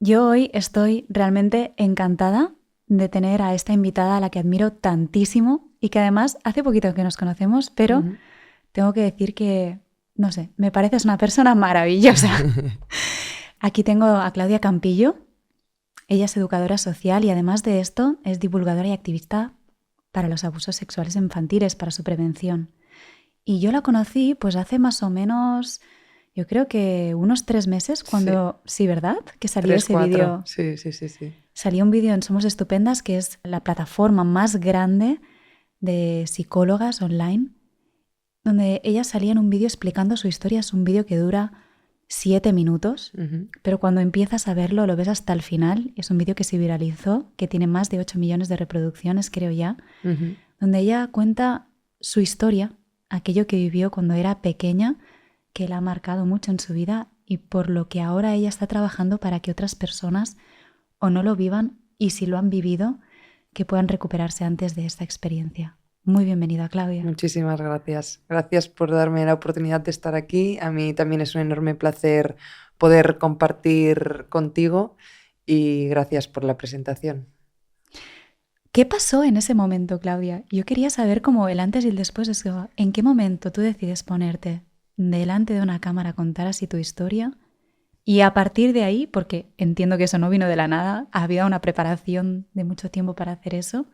Yo hoy estoy realmente encantada de tener a esta invitada a la que admiro tantísimo y que además hace poquito que nos conocemos, pero Ujú. tengo que decir que, no sé, me pareces una persona maravillosa. Aquí tengo a Claudia Campillo. Ella es educadora social y además de esto es divulgadora y activista para los abusos sexuales infantiles, para su prevención. Y yo la conocí pues hace más o menos, yo creo que unos 3 meses, Sí, cuando, sí, ¿verdad? Que salió tres, ese cuatro. vídeo. Sí, sí, sí, sí. Salió un vídeo en Somos Estupendas, que es la plataforma más grande de psicólogas online, donde ella salía en un vídeo explicando su historia. Es un vídeo que dura 7 minutos, Ujú. pero cuando empiezas a verlo lo ves hasta el final. Es un vídeo que se viralizó, que tiene más de 8 millones de reproducciones, creo ya, Ujú. donde ella cuenta su historia, aquello que vivió cuando era pequeña, que la ha marcado mucho en su vida y por lo que ahora ella está trabajando para que otras personas o no lo vivan y si lo han vivido, que puedan recuperarse antes de esta experiencia. Muy bienvenida, Claudia. Muchísimas gracias. Gracias por darme la oportunidad de estar aquí. A mí también es un enorme placer poder compartir contigo y gracias por la presentación. ¿Qué pasó en ese momento, Claudia? Yo quería saber cómo el antes y el después. ¿En qué momento tú decides ponerte delante de una cámara a contar así tu historia? Y a partir de ahí, porque entiendo que eso no vino de la nada, había una preparación de mucho tiempo para hacer eso.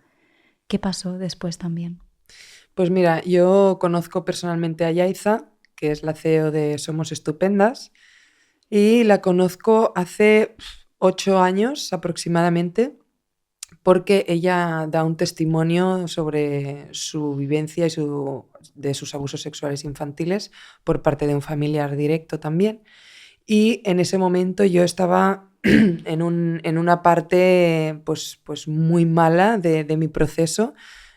¿Qué pasó después también? Pues mira, yo conozco personalmente a Yaiza, que es la CEO de Somos Estupendas, y la conozco hace 8 años aproximadamente, porque ella da un testimonio sobre su vivencia y de sus abusos sexuales infantiles por parte de un familiar directo también. Y en ese momento yo estaba en una parte pues muy mala de mi proceso,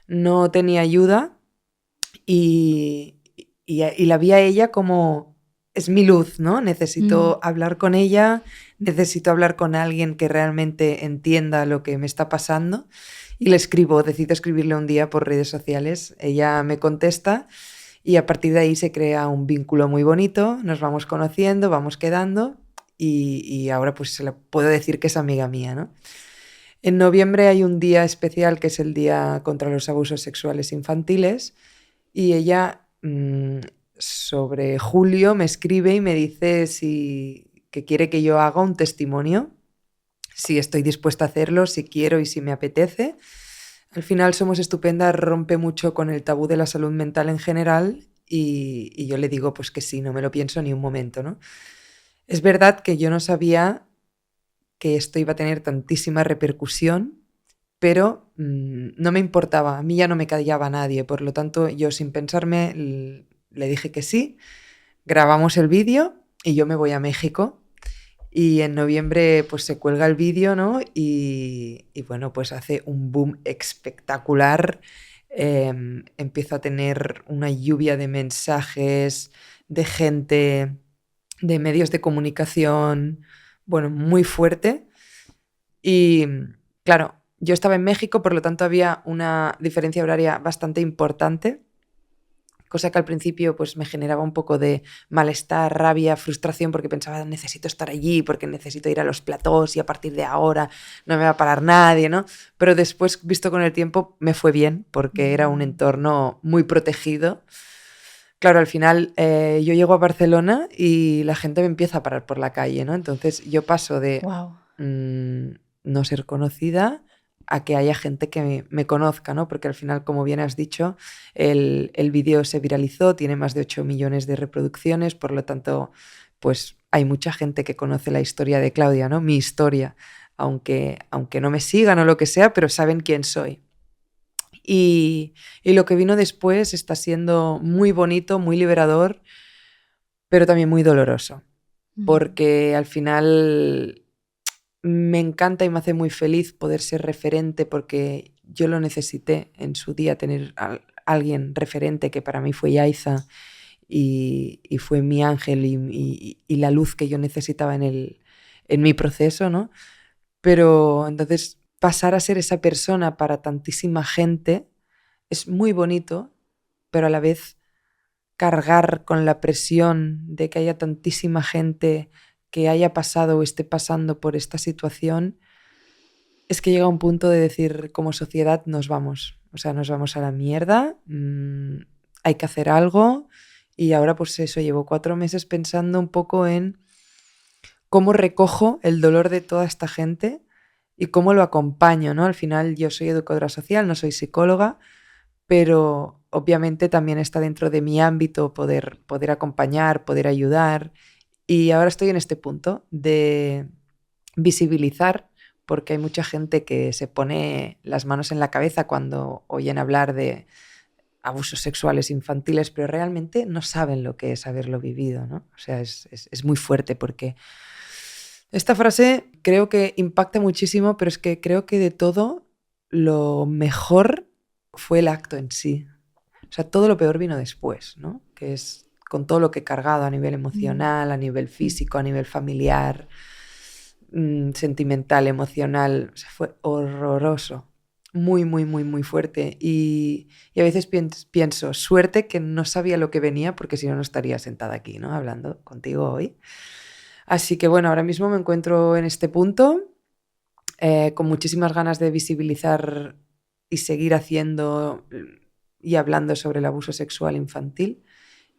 no tenía ayuda y la vi a ella como es mi luz, ¿no? Mm. Necesito hablar con ella, necesito hablar con alguien que realmente entienda lo que me está pasando. Y le escribo, decido escribirle un día por redes sociales. Ella me contesta y a partir de ahí se crea un vínculo muy bonito, nos vamos conociendo, vamos quedando y ahora pues se le puedo decir que es amiga mía, ¿no? En noviembre hay un día especial que es el Día contra los Abusos Sexuales Infantiles y ella sobre julio me escribe y me dice que quiere que yo haga un testimonio, si estoy dispuesta a hacerlo, si quiero y si me apetece. Al final Somos Estupendas rompe mucho con el tabú de la salud mental en general y yo le digo pues que sí, no me lo pienso ni un momento, ¿no? Es verdad que yo no sabía que esto iba a tener tantísima repercusión, pero no me importaba, a mí ya no me callaba nadie, por lo tanto yo sin pensarme le dije que sí, grabamos el vídeo y yo me voy a México y en noviembre pues se cuelga el vídeo, ¿no? Y bueno, pues hace un boom espectacular, empiezo a tener una lluvia de mensajes, de gente, de medios de comunicación, bueno, muy fuerte y claro, yo estaba en México, por lo tanto había una diferencia horaria bastante importante, cosa que al principio pues me generaba un poco de malestar, rabia, frustración, porque pensaba necesito estar allí, porque necesito ir a los platós y a partir de ahora no me va a parar nadie, ¿no? Pero después, visto con el tiempo, me fue bien, porque era un Mm. entorno muy protegido. Claro, al final yo llego a Barcelona y la gente me empieza a parar por la calle, ¿no? Entonces yo paso de Wow. mm, no ser conocida a que haya gente que me conozca, ¿no? Porque al final, como bien has dicho, el vídeo se viralizó, tiene más de 8 millones de reproducciones, por lo tanto, pues hay mucha gente que conoce la historia de Claudia, ¿no? Mi historia, aunque no me sigan o lo que sea, pero saben quién soy. Y lo que vino después está siendo muy bonito, muy liberador, pero también muy doloroso, Mm. porque al final me encanta y me hace muy feliz poder ser referente porque yo lo necesité en su día, tener a alguien referente que para mí fue Yaiza y fue mi ángel y la luz que yo necesitaba en mi proceso, ¿no? Pero entonces pasar a ser esa persona para tantísima gente es muy bonito, pero a la vez cargar con la presión de que haya tantísima gente que haya pasado o esté pasando por esta situación, es que llega un punto de decir, como sociedad nos vamos. O sea, nos vamos a la mierda, hay que hacer algo. Y ahora pues eso, llevo 4 meses pensando un poco en cómo recojo el dolor de toda esta gente y cómo lo acompaño, ¿no? Al final yo soy educadora social, no soy psicóloga, pero obviamente también está dentro de mi ámbito poder acompañar, poder ayudar. Y ahora estoy en este punto de visibilizar, porque hay mucha gente que se pone las manos en la cabeza cuando oyen hablar de abusos sexuales infantiles, pero realmente no saben lo que es haberlo vivido, ¿no? O sea, es muy fuerte porque esta frase creo que impacta muchísimo, pero es que creo que de todo lo mejor fue el acto en sí. O sea, todo lo peor vino después, ¿no? Que es con todo lo que he cargado a nivel emocional, a nivel físico, a nivel familiar, sentimental, emocional. O sea, fue horroroso. Muy, muy, muy, muy fuerte. Y a veces pienso, suerte que no sabía lo que venía, porque si no, no estaría sentada aquí, ¿no? Hablando contigo hoy. Así que bueno, ahora mismo me encuentro en este punto, con muchísimas ganas de visibilizar y seguir haciendo y hablando sobre el abuso sexual infantil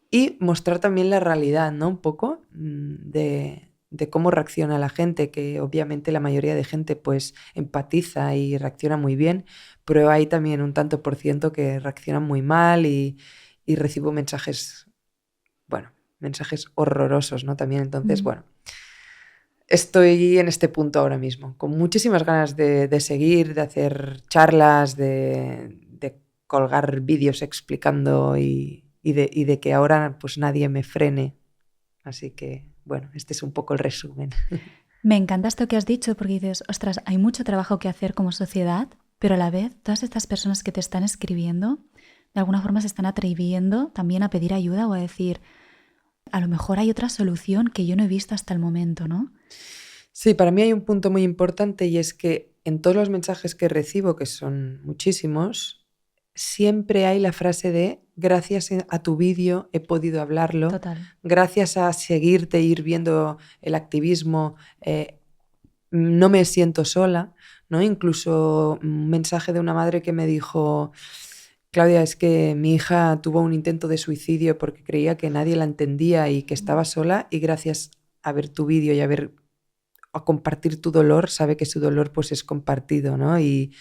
y mostrar también la realidad, ¿no? Un poco de cómo reacciona la gente, que obviamente la mayoría de gente pues empatiza y reacciona muy bien, pero hay también un tanto por ciento que reacciona muy mal y recibo mensajes, bueno, mensajes horrorosos, ¿no? También, entonces, bueno, estoy en este punto ahora mismo, con muchísimas ganas de seguir, de hacer charlas, de colgar vídeos explicando y de que ahora pues nadie me frene. Así que, bueno, este es un poco el resumen. Me encanta esto que has dicho porque dices, ostras, hay mucho trabajo que hacer como sociedad, pero a la vez todas estas personas que te están escribiendo de alguna forma se están atreviendo también a pedir ayuda o a decir, a lo mejor hay otra solución que yo no he visto hasta el momento, ¿no? Sí, para mí hay un punto muy importante y es que en todos los mensajes que recibo, que son muchísimos, siempre hay la frase de gracias a tu vídeo he podido hablarlo, Total. gracias a seguirte e ir viendo el activismo, no me siento sola, ¿no? Incluso un mensaje de una madre que me dijo, Claudia, es que mi hija tuvo un intento de suicidio porque creía que nadie la entendía y que estaba sola, y gracias a ver tu vídeo y a compartir tu dolor, sabe que su dolor pues es compartido, ¿no? Y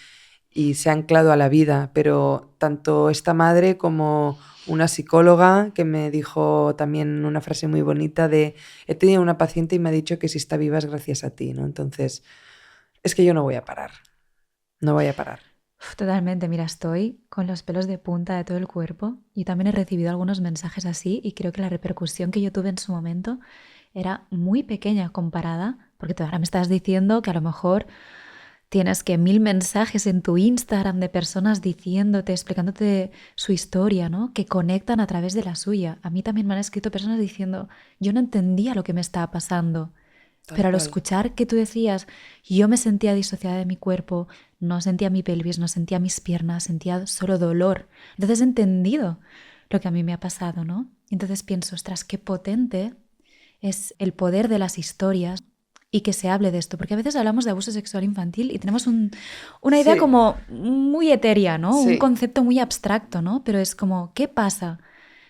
se ha anclado a la vida. Pero tanto esta madre como una psicóloga que me dijo también una frase muy bonita de he tenido una paciente y me ha dicho que si está viva es gracias a ti, ¿no? Entonces, es que yo no voy a parar, no voy a parar. Totalmente, mira, estoy con los pelos de punta de todo el cuerpo. Yo también he recibido algunos mensajes así y creo que la repercusión que yo tuve en su momento era muy pequeña comparada, porque tú ahora me estás diciendo que a lo mejor tienes que 1000 mensajes en tu Instagram de personas diciéndote, explicándote su historia, ¿no? Que conectan a través de la suya. A mí también me han escrito personas diciendo, yo no entendía lo que me estaba pasando. Pero al escuchar que tú decías, yo me sentía disociada de mi cuerpo, no sentía mi pelvis, no sentía mis piernas, sentía solo dolor. Entonces he entendido lo que a mí me ha pasado, ¿no? Entonces pienso, ostras, qué potente es el poder de las historias y que se hable de esto, porque a veces hablamos de abuso sexual infantil y tenemos una idea como muy etérea, ¿no? Un concepto muy abstracto, ¿no? Pero es como, ¿qué pasa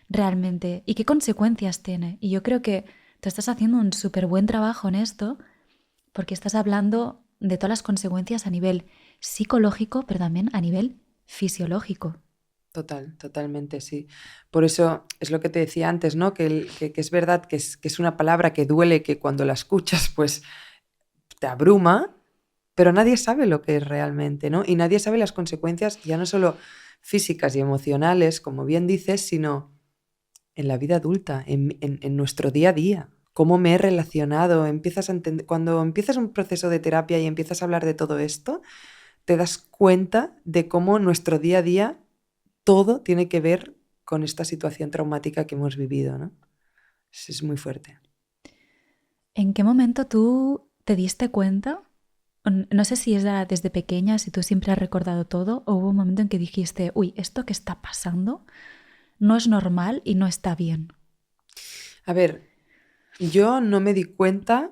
realmente y qué consecuencias tiene? Y yo creo que tú estás haciendo un súper buen trabajo en esto porque estás hablando de todas las consecuencias a nivel psicológico, pero también a nivel fisiológico. Totalmente, sí. Por eso es lo que te decía antes, ¿no? Que es verdad que es una palabra que duele, que cuando la escuchas pues te abruma, pero nadie sabe lo que es realmente, ¿no? Y nadie sabe las consecuencias ya no solo físicas y emocionales, como bien dices, sino en la vida adulta, en nuestro día a día. Cómo me he relacionado, empiezas a entender, cuando empiezas un proceso de terapia y empiezas a hablar de todo esto, te das cuenta de cómo nuestro día a día todo tiene que ver con esta situación traumática que hemos vivido, ¿no? Es muy fuerte. ¿En qué momento tú te diste cuenta? No sé si es desde pequeña, si tú siempre has recordado todo, o hubo un momento en que dijiste, uy, esto que está pasando no es normal y no está bien. A ver, Yo no me di cuenta,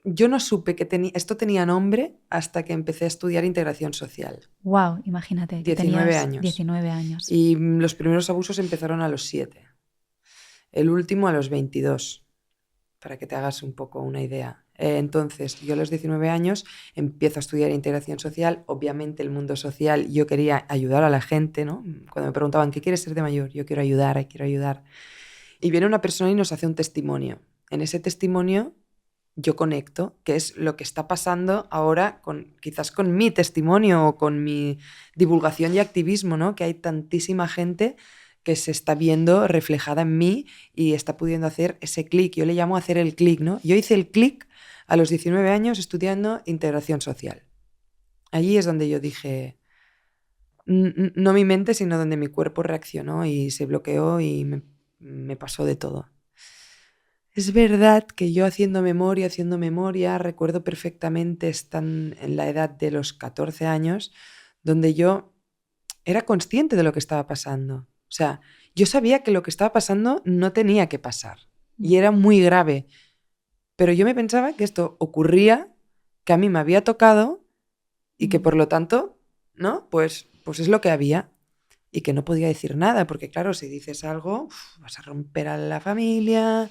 yo no supe que esto tenía nombre hasta que empecé a estudiar integración social. Wow, imagínate, que 19 tenías años. 19 años. Y los primeros abusos empezaron a los 7. El último a los 22, para que te hagas un poco una idea. Entonces, yo a los 19 años empiezo a estudiar integración social. Obviamente el mundo social, yo quería ayudar a la gente, ¿no? Cuando me preguntaban, ¿qué quieres ser de mayor? Yo quiero ayudar, quiero ayudar. Y viene una persona y nos hace un testimonio. En ese testimonio yo conecto, que es lo que está pasando ahora quizás con mi testimonio o con mi divulgación y activismo, ¿no? Que hay tantísima gente que se está viendo reflejada en mí y está pudiendo hacer ese clic. Yo le llamo hacer el clic, ¿no? Yo hice el clic a los 19 años estudiando integración social. Allí es donde yo dije, no mi mente, sino donde mi cuerpo reaccionó y se bloqueó y me pasó de todo. Es verdad que yo haciendo memoria, recuerdo perfectamente estar en la edad de los 14 años, donde yo era consciente de lo que estaba pasando. O sea, yo sabía que lo que estaba pasando no tenía que pasar y era muy grave, pero yo me pensaba que esto ocurría, que a mí me había tocado y que por lo tanto, ¿no? Pues es lo que había y que no podía decir nada, porque claro, si dices algo, vas a romper a la familia,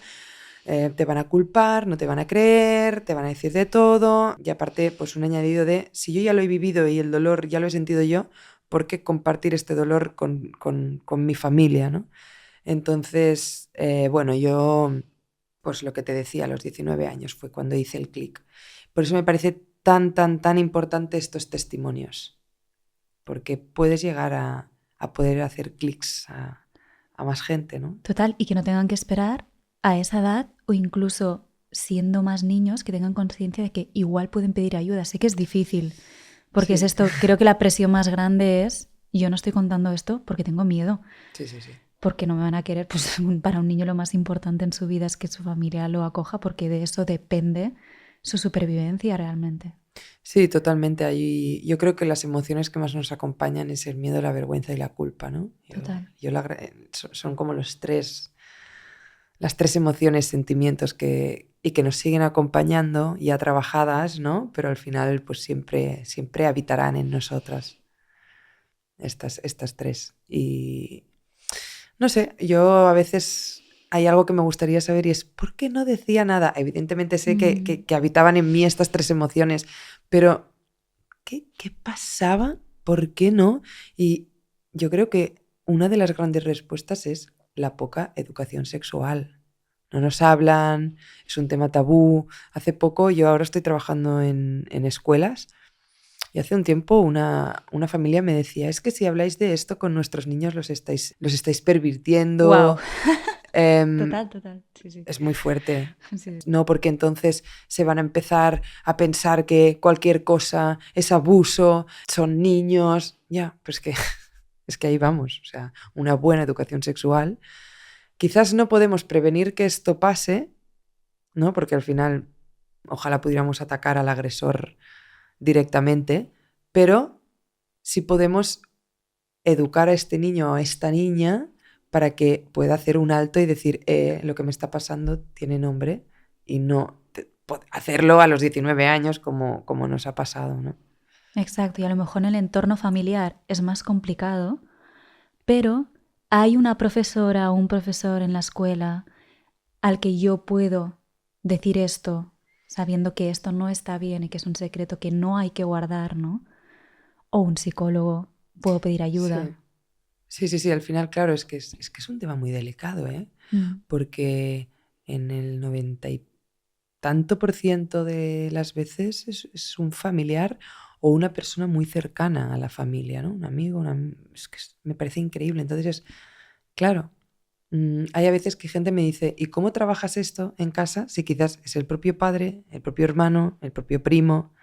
te van a culpar, no te van a creer, te van a decir de todo. Y aparte, pues un añadido de, si yo ya lo he vivido y el dolor ya lo he sentido yo, ¿por qué compartir este dolor con mi familia, ¿no? Entonces, bueno, yo, pues lo que te decía, a los 19 años fue cuando hice el clic. Por eso me parece tan importante estos testimonios, porque puedes llegar a poder hacer clics a más gente, ¿no? Total, y que no tengan que esperar a esa edad o incluso siendo más niños que tengan conciencia de que igual pueden pedir ayuda. Sé que es difícil, porque Sí. es esto, creo que la presión más grande es, yo no estoy contando esto porque tengo miedo. Sí. Porque no me van a querer. Pues para un niño lo más importante en su vida es que su familia lo acoja, porque de eso depende su supervivencia realmente. Sí, totalmente. Ahí, yo creo que las emociones que más nos acompañan es el miedo, la vergüenza y la culpa, ¿no? Total. Son como las tres emociones, sentimientos y que nos siguen acompañando ya trabajadas, ¿no? Pero al final pues siempre habitarán en nosotras estas tres. Y no sé, yo a veces hay algo que me gustaría saber y es ¿por qué no decía nada? Evidentemente sé que habitaban en mí estas tres emociones, pero ¿qué pasaba? ¿Por qué no? Y yo creo que una de las grandes respuestas es la poca educación sexual. No nos hablan, es un tema tabú. Hace poco, yo ahora estoy trabajando en escuelas y hace un tiempo una familia me decía, es que si habláis de esto con nuestros niños los estáis pervirtiendo. Wow. Em, Total. Sí. Es muy fuerte. Sí. No, porque entonces se van a empezar a pensar que cualquier cosa es abuso, son niños. Ya, pues que es que ahí vamos. O sea, una buena educación sexual. Quizás no podemos prevenir que esto pase, ¿no? Porque al final ojalá pudiéramos atacar al agresor directamente, pero sí podemos educar a este niño o a esta niña para que pueda hacer un alto y decir, lo que me está pasando tiene nombre y no hacerlo a los 19 años como nos ha pasado, ¿no? Exacto, y a lo mejor en el entorno familiar es más complicado, pero hay una profesora o un profesor en la escuela al que yo puedo decir esto, sabiendo que esto no está bien y que es un secreto que no hay que guardar, ¿no? O un psicólogo, puedo pedir ayuda. Sí, al final, claro, es que es un tema muy delicado, ¿eh? Porque en el 90 y tanto por ciento de las veces es un familiar o una persona muy cercana a la familia, ¿no? Un amigo, es que me parece increíble. Entonces, claro, hay a veces que gente me dice, ¿y cómo trabajas esto en casa? Si quizás es el propio padre, el propio hermano, el propio primo.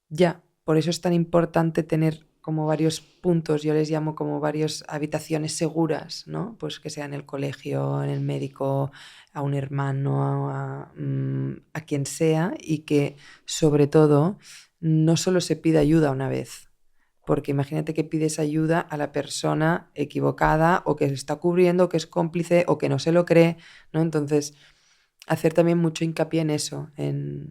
Ya, por eso es tan importante tener como varios puntos, yo les llamo como varias habitaciones seguras, ¿no? Pues que sea en el colegio, en el médico, a un hermano, a quien sea, y que sobre todo no solo se pida ayuda una vez, porque imagínate que pides ayuda a la persona equivocada o que se está cubriendo, o que es cómplice o que no se lo cree, ¿no? Entonces, hacer también mucho hincapié en eso, en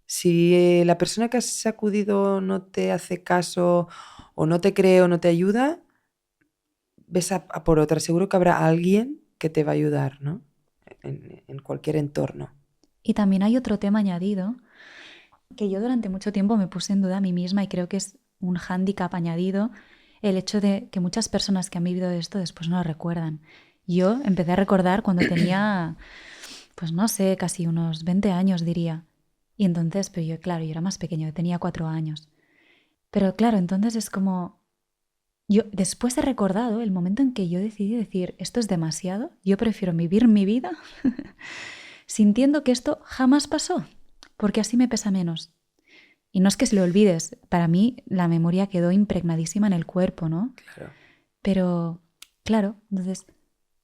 si la persona que has acudido no te hace caso o no te cree o no te ayuda, ves a por otra. Seguro que habrá alguien que te va a ayudar, ¿no? En cualquier entorno. Y también hay otro tema añadido que yo durante mucho tiempo me puse en duda a mí misma y creo que es un hándicap añadido el hecho de que muchas personas que han vivido esto después no lo recuerdan. Yo empecé a recordar cuando tenía, pues no sé, casi unos 20 años diría. Y entonces, pero yo, claro, yo era más pequeño, yo tenía 4 años. Pero claro, entonces es como... Yo después he recordado el momento en que yo decidí decir, esto es demasiado, yo prefiero vivir mi vida sintiendo que esto jamás pasó, porque así me pesa menos. Y no es que se lo olvides, para mí la memoria quedó impregnadísima en el cuerpo, ¿no? Claro. Pero, claro, entonces,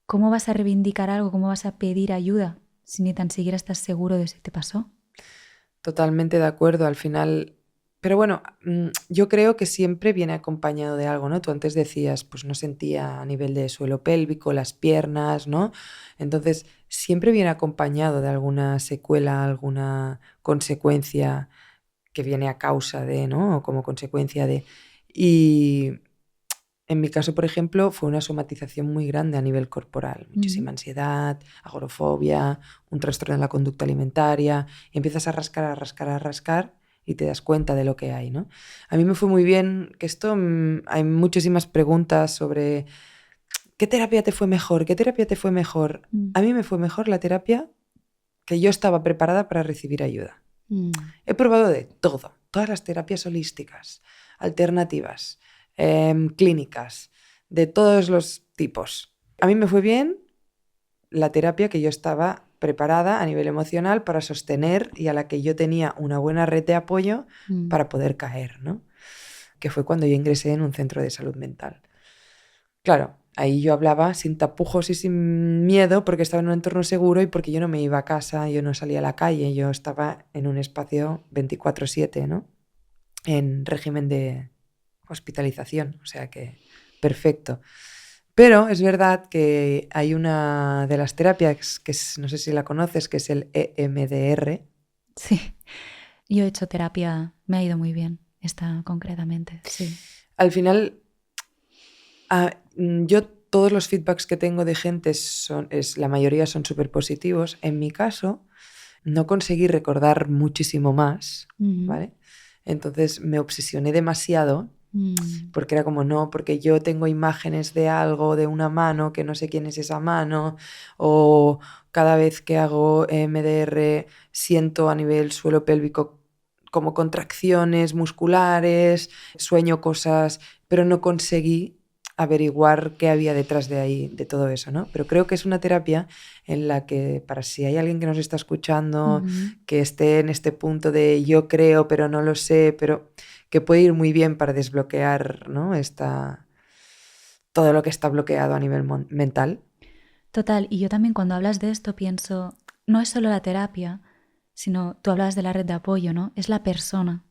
¿cómo vas a reivindicar algo? ¿Cómo vas a pedir ayuda si ni tan siquiera estás seguro de si te pasó? Totalmente de acuerdo, al final. Pero bueno, yo creo que siempre viene acompañado de algo, ¿no? Tú antes decías, pues no sentía a nivel de suelo pélvico, las piernas, ¿no? Entonces, siempre viene acompañado de alguna secuela, alguna consecuencia que viene a causa de, ¿no? O como consecuencia de. Y en mi caso, por ejemplo, fue una somatización muy grande a nivel corporal. Muchísima ansiedad, agorafobia, un trastorno en la conducta alimentaria. Y empiezas a rascar, a rascar, a rascar y te das cuenta de lo que hay, ¿no? A mí me fue muy bien que esto... hay muchísimas preguntas sobre ¿qué terapia te fue mejor? ¿Qué terapia te fue mejor? A mí me fue mejor la terapia que yo estaba preparada para recibir ayuda. He probado de todo, todas las terapias holísticas, alternativas, clínicas, de todos los tipos. A mí me fue bien la terapia que yo estaba preparada a nivel emocional para sostener y a la que yo tenía una buena red de apoyo para poder caer, ¿no? Que fue cuando yo ingresé en un centro de salud mental. Claro, ahí yo hablaba sin tapujos y sin miedo porque estaba en un entorno seguro y porque yo no me iba a casa, yo no salía a la calle, yo estaba en un espacio 24/7, ¿no? En régimen de hospitalización, o sea que perfecto. Pero es verdad que hay una de las terapias que es, no sé si la conoces, que es el EMDR. Sí, yo he hecho terapia, me ha ido muy bien, esta concretamente, sí. Al final, yo todos los feedbacks que tengo de gente la mayoría son súper positivos. En mi caso, no conseguí recordar muchísimo más, ¿vale? Entonces me obsesioné demasiado porque era como, no, porque yo tengo imágenes de algo, de una mano, que no sé quién es esa mano, o cada vez que hago MDR siento a nivel suelo pélvico como contracciones musculares, sueño cosas, pero no conseguí averiguar qué había detrás de ahí, de todo eso, ¿no? Pero creo que es una terapia en la que, para si hay alguien que nos está escuchando, que esté en este punto de yo creo, pero no lo sé, pero que puede ir muy bien para desbloquear, ¿no? Todo lo que está bloqueado a nivel mental. Total, y yo también cuando hablas de esto pienso, no es solo la terapia, sino tú hablas de la red de apoyo, ¿no? Es la persona,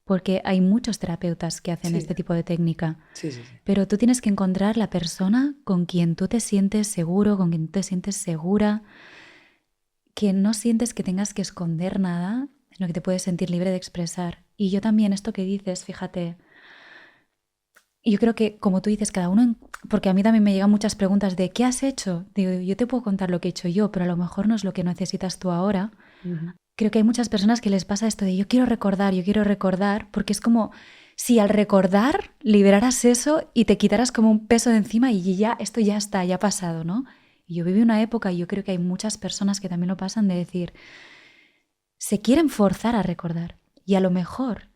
porque hay muchos terapeutas que hacen este tipo de técnica, sí. pero tú tienes que encontrar la persona con quien tú te sientes seguro, con quien tú te sientes segura, que no sientes que tengas que esconder nada, sino que te puedes sentir libre de expresar. Y yo también, esto que dices, fíjate, yo creo que, como tú dices, cada uno, porque a mí también me llegan muchas preguntas de ¿qué has hecho? Digo, yo te puedo contar lo que he hecho yo, pero a lo mejor no es lo que necesitas tú ahora. Creo que hay muchas personas que les pasa esto de yo quiero recordar, porque es como si al recordar liberaras eso y te quitaras como un peso de encima y ya, esto ya está, ya ha pasado, ¿no? Y yo viví una época, y yo creo que hay muchas personas que también lo pasan, de decir, se quieren forzar a recordar y a lo mejor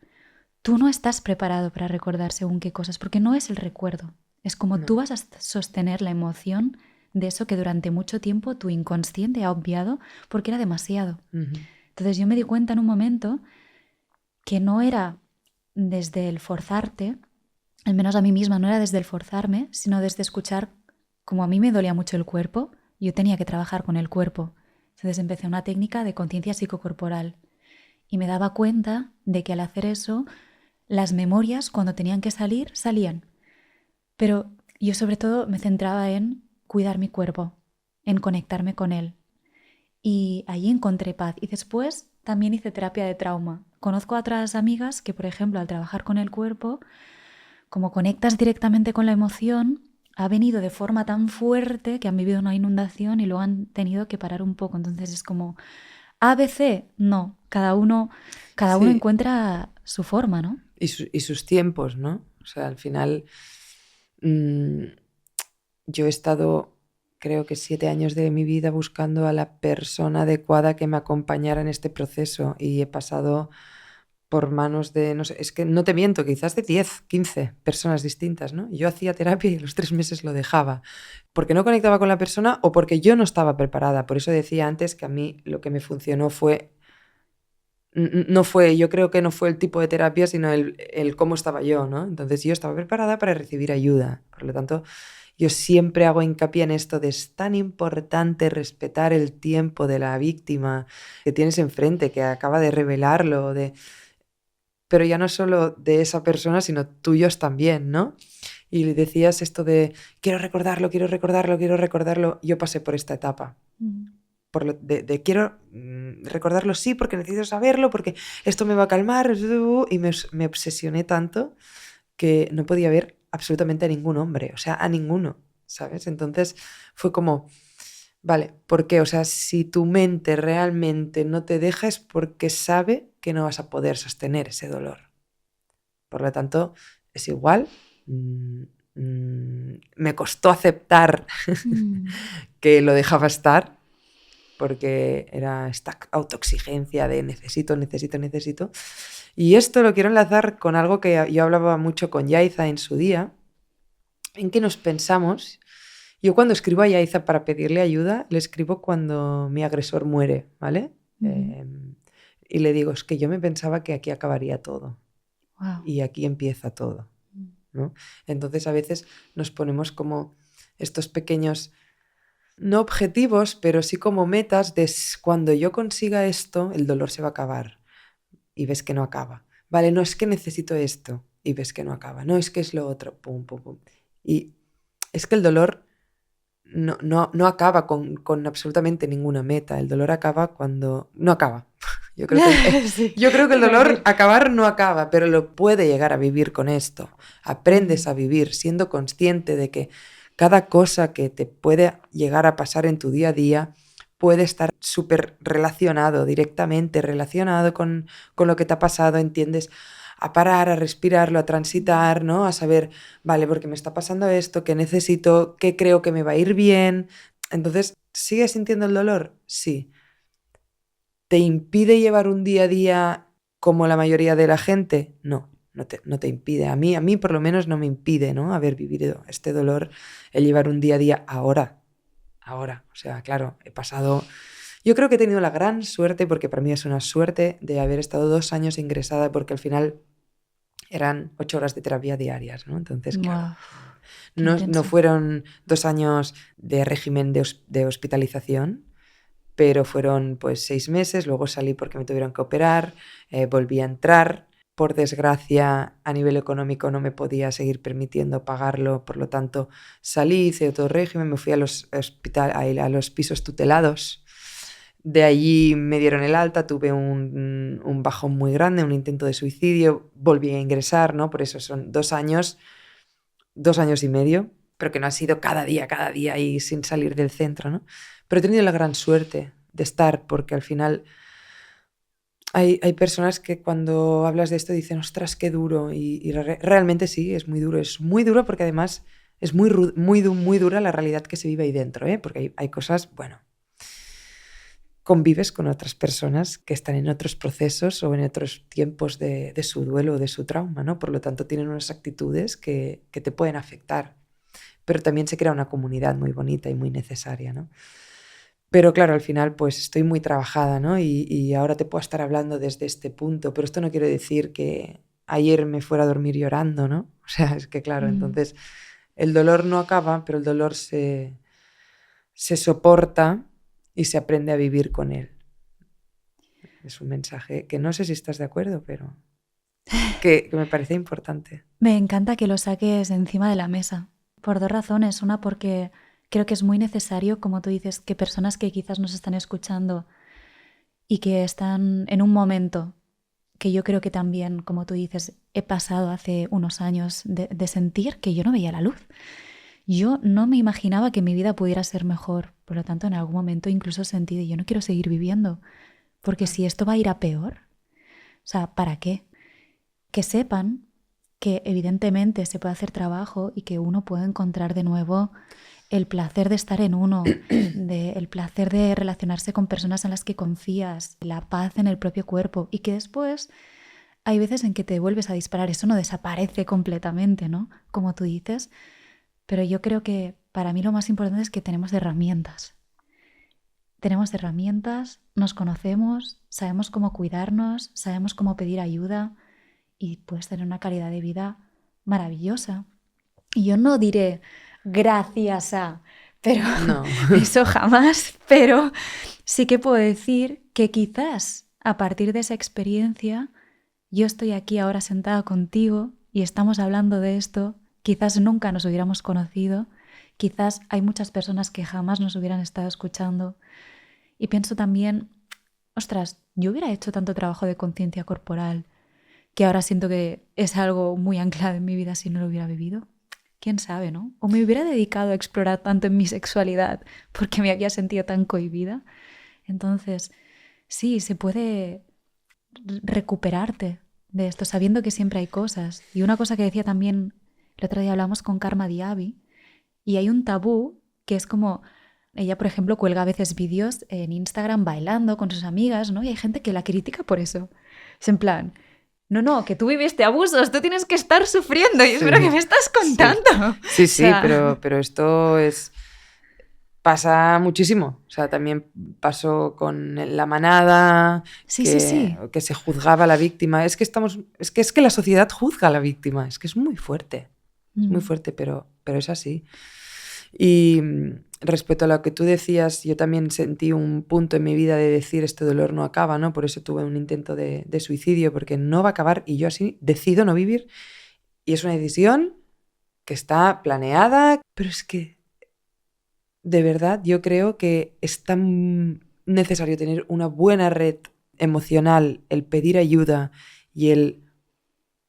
tú no estás preparado para recordar según qué cosas, porque no es el recuerdo, es como tú vas a sostener la emoción de eso que durante mucho tiempo tu inconsciente ha obviado porque era demasiado. Entonces yo me di cuenta en un momento que no era desde el forzarte, al menos a mí misma, no era desde el forzarme, sino desde escuchar, como a mí me dolía mucho el cuerpo, yo tenía que trabajar con el cuerpo. Entonces empecé una técnica de conciencia psicocorporal y me daba cuenta de que al hacer eso las memorias, cuando tenían que salir, salían. Pero yo sobre todo me centraba en cuidar mi cuerpo, en conectarme con él. Y allí encontré paz. Y después también hice terapia de trauma. Conozco a otras amigas que, por ejemplo, al trabajar con el cuerpo, como conectas directamente con la emoción, ha venido de forma tan fuerte que han vivido una inundación y luego han tenido que parar un poco. Entonces es como, ABC, no. Cada uno Sí, encuentra su forma, ¿no? y sus tiempos, ¿no? O sea, al final mm, yo he estado, creo que 7 años de mi vida buscando a la persona adecuada que me acompañara en este proceso y he pasado por manos de, no sé, es que no te miento, quizás de 10, 15 personas distintas, ¿no? Yo hacía terapia y a los 3 meses lo dejaba, porque no conectaba con la persona o porque yo no estaba preparada. Por eso decía antes que a mí lo que me funcionó fue, no fue, yo creo que no fue el tipo de terapia, sino el cómo estaba yo, ¿no? Entonces yo estaba preparada para recibir ayuda. Por lo tanto, yo siempre hago hincapié en esto de es tan importante respetar el tiempo de la víctima que tienes enfrente, que acaba de revelarlo, pero ya no solo de esa persona, sino tuyos también, ¿no? Y le decías esto de quiero recordarlo, quiero recordarlo, quiero recordarlo. Yo pasé por esta etapa. De quiero recordarlo sí porque necesito saberlo, porque esto me va a calmar. Y me obsesioné tanto que no podía ver absolutamente a ningún hombre, o sea, a ninguno, ¿sabes? Entonces fue como, vale, ¿por qué? O sea, si tu mente realmente no te deja es porque sabe que no vas a poder sostener ese dolor. Por lo tanto, es igual. Me costó aceptar que lo dejaba estar porque era esta autoexigencia de necesito, necesito, necesito. Y esto lo quiero enlazar con algo que yo hablaba mucho con Yaiza en su día, en que nos pensamos. Yo cuando escribo a Yaiza para pedirle ayuda, le escribo cuando mi agresor muere, ¿vale? Y le digo, es que yo me pensaba que aquí acabaría todo. Wow. Y aquí empieza todo, ¿no? Entonces a veces nos ponemos como estos pequeños, no objetivos, pero sí como metas de cuando yo consiga esto, el dolor se va a acabar. Y ves que no acaba. Vale, no es que necesito esto y ves que no acaba. No es que es lo otro. Pum, pum, pum. Y es que el dolor no acaba con absolutamente ninguna meta. El dolor acaba cuando no acaba. Yo creo que Sí, yo creo que el iba a dolor decir. acabar no acaba, pero lo puede llegar a vivir con esto. Aprendes Mm. a vivir siendo consciente de que cada cosa que te puede llegar a pasar en tu día a día puede estar súper relacionado, directamente relacionado con lo que te ha pasado, ¿entiendes? A parar, a respirarlo, a transitar, ¿no? A saber, vale, porque me está pasando esto, qué necesito, qué creo que me va a ir bien. Entonces, ¿sigues sintiendo el dolor? Sí. ¿Te impide llevar un día a día como la mayoría de la gente? No, no te impide. A mí por lo menos no me impide, ¿no? Haber vivido este dolor, el llevar un día a día ahora. O sea, claro, he pasado... Yo creo que he tenido la gran suerte, porque para mí es una suerte, de haber estado 2 años ingresada, porque al final eran 8 horas de terapia diarias, ¿no? Entonces, claro, Wow, qué no intenso. fueron 2 años de régimen de hospitalización, pero fueron pues 6 meses, luego salí porque me tuvieron que operar, volví a entrar. Por desgracia, a nivel económico no me podía seguir permitiendo pagarlo, por lo tanto salí, hice otro régimen, me fui a a los pisos tutelados. De allí me dieron el alta, tuve un bajón muy grande, un intento de suicidio, volví a ingresar, ¿no? Por eso son 2 años y medio, pero que no ha sido cada día y sin salir del centro, ¿no? Pero he tenido la gran suerte de estar, porque al final hay personas que cuando hablas de esto dicen, ostras, qué duro, y realmente sí, es muy duro porque además es muy dura la realidad que se vive ahí dentro, ¿eh? Porque hay cosas, bueno, convives con otras personas que están en otros procesos o en otros tiempos de su duelo o de su trauma, ¿no? Por lo tanto, tienen unas actitudes que te pueden afectar. Pero también se crea una comunidad muy bonita y muy necesaria, ¿no? Pero claro, al final pues estoy muy trabajada, ¿no? Y ahora te puedo estar hablando desde este punto, pero esto no quiere decir que ayer me fuera a dormir llorando, ¿no? O sea, es que claro, Mm. entonces el dolor no acaba, pero el dolor se soporta y se aprende a vivir con él. Es un mensaje que no sé si estás de acuerdo, pero... que me parece importante. Me encanta que lo saques encima de la mesa, por dos razones. Una, porque creo que es muy necesario, como tú dices, que personas que quizás nos están escuchando y que están en un momento que yo creo que también, como tú dices, he pasado hace unos años de sentir que yo no veía la luz. Yo no me imaginaba que mi vida pudiera ser mejor. Por lo tanto, en algún momento incluso sentí de yo no quiero seguir viviendo, porque si esto va a ir a peor, o sea, ¿para qué? Que sepan que evidentemente se puede hacer trabajo y que uno puede encontrar de nuevo el placer de estar en uno, el placer de relacionarse con personas en las que confías, la paz en el propio cuerpo, y que después hay veces en que te vuelves a disparar. Eso no desaparece completamente, ¿no? Como tú dices, pero yo creo que para mí lo más importante es que tenemos herramientas. Tenemos herramientas, nos conocemos, sabemos cómo cuidarnos, sabemos cómo pedir ayuda y puedes tener una calidad de vida maravillosa. Y yo no diré gracias a, pero No. eso jamás, pero sí que puedo decir que quizás a partir de esa experiencia yo estoy aquí ahora sentada contigo y estamos hablando de esto, quizás nunca nos hubiéramos conocido, quizás hay muchas personas que jamás nos hubieran estado escuchando y pienso también, ostras, yo hubiera hecho tanto trabajo de conciencia corporal que ahora siento que es algo muy anclado en mi vida si no lo hubiera vivido. Quién sabe, ¿no? O me hubiera dedicado a explorar tanto en mi sexualidad porque me había sentido tan cohibida. Entonces, sí, se puede recuperarte de esto, sabiendo que siempre hay cosas. Y una cosa que decía también, el otro día hablamos con Karma Diaby, y hay un tabú que es como, ella por ejemplo cuelga a veces vídeos en Instagram bailando con sus amigas, ¿no? Y hay gente que la critica por eso. Es en plan, no, que tú viviste abusos, tú tienes que estar sufriendo. Y es verdad que me estás contando. Sí, O sea, pero esto pasa muchísimo. O sea, también pasó con La Manada, sí, sí, sí. que se juzgaba a la víctima. Es que la sociedad juzga a la víctima. Es que es muy fuerte. Es muy fuerte, pero es así. Y respecto a lo que tú decías, yo también sentí un punto en mi vida de decir este dolor no acaba, ¿no? Por eso tuve un intento de suicidio, porque no va a acabar y yo así decido no vivir. Y es una decisión que está planeada, pero es que de verdad yo creo que es tan necesario tener una buena red emocional, el pedir ayuda y el...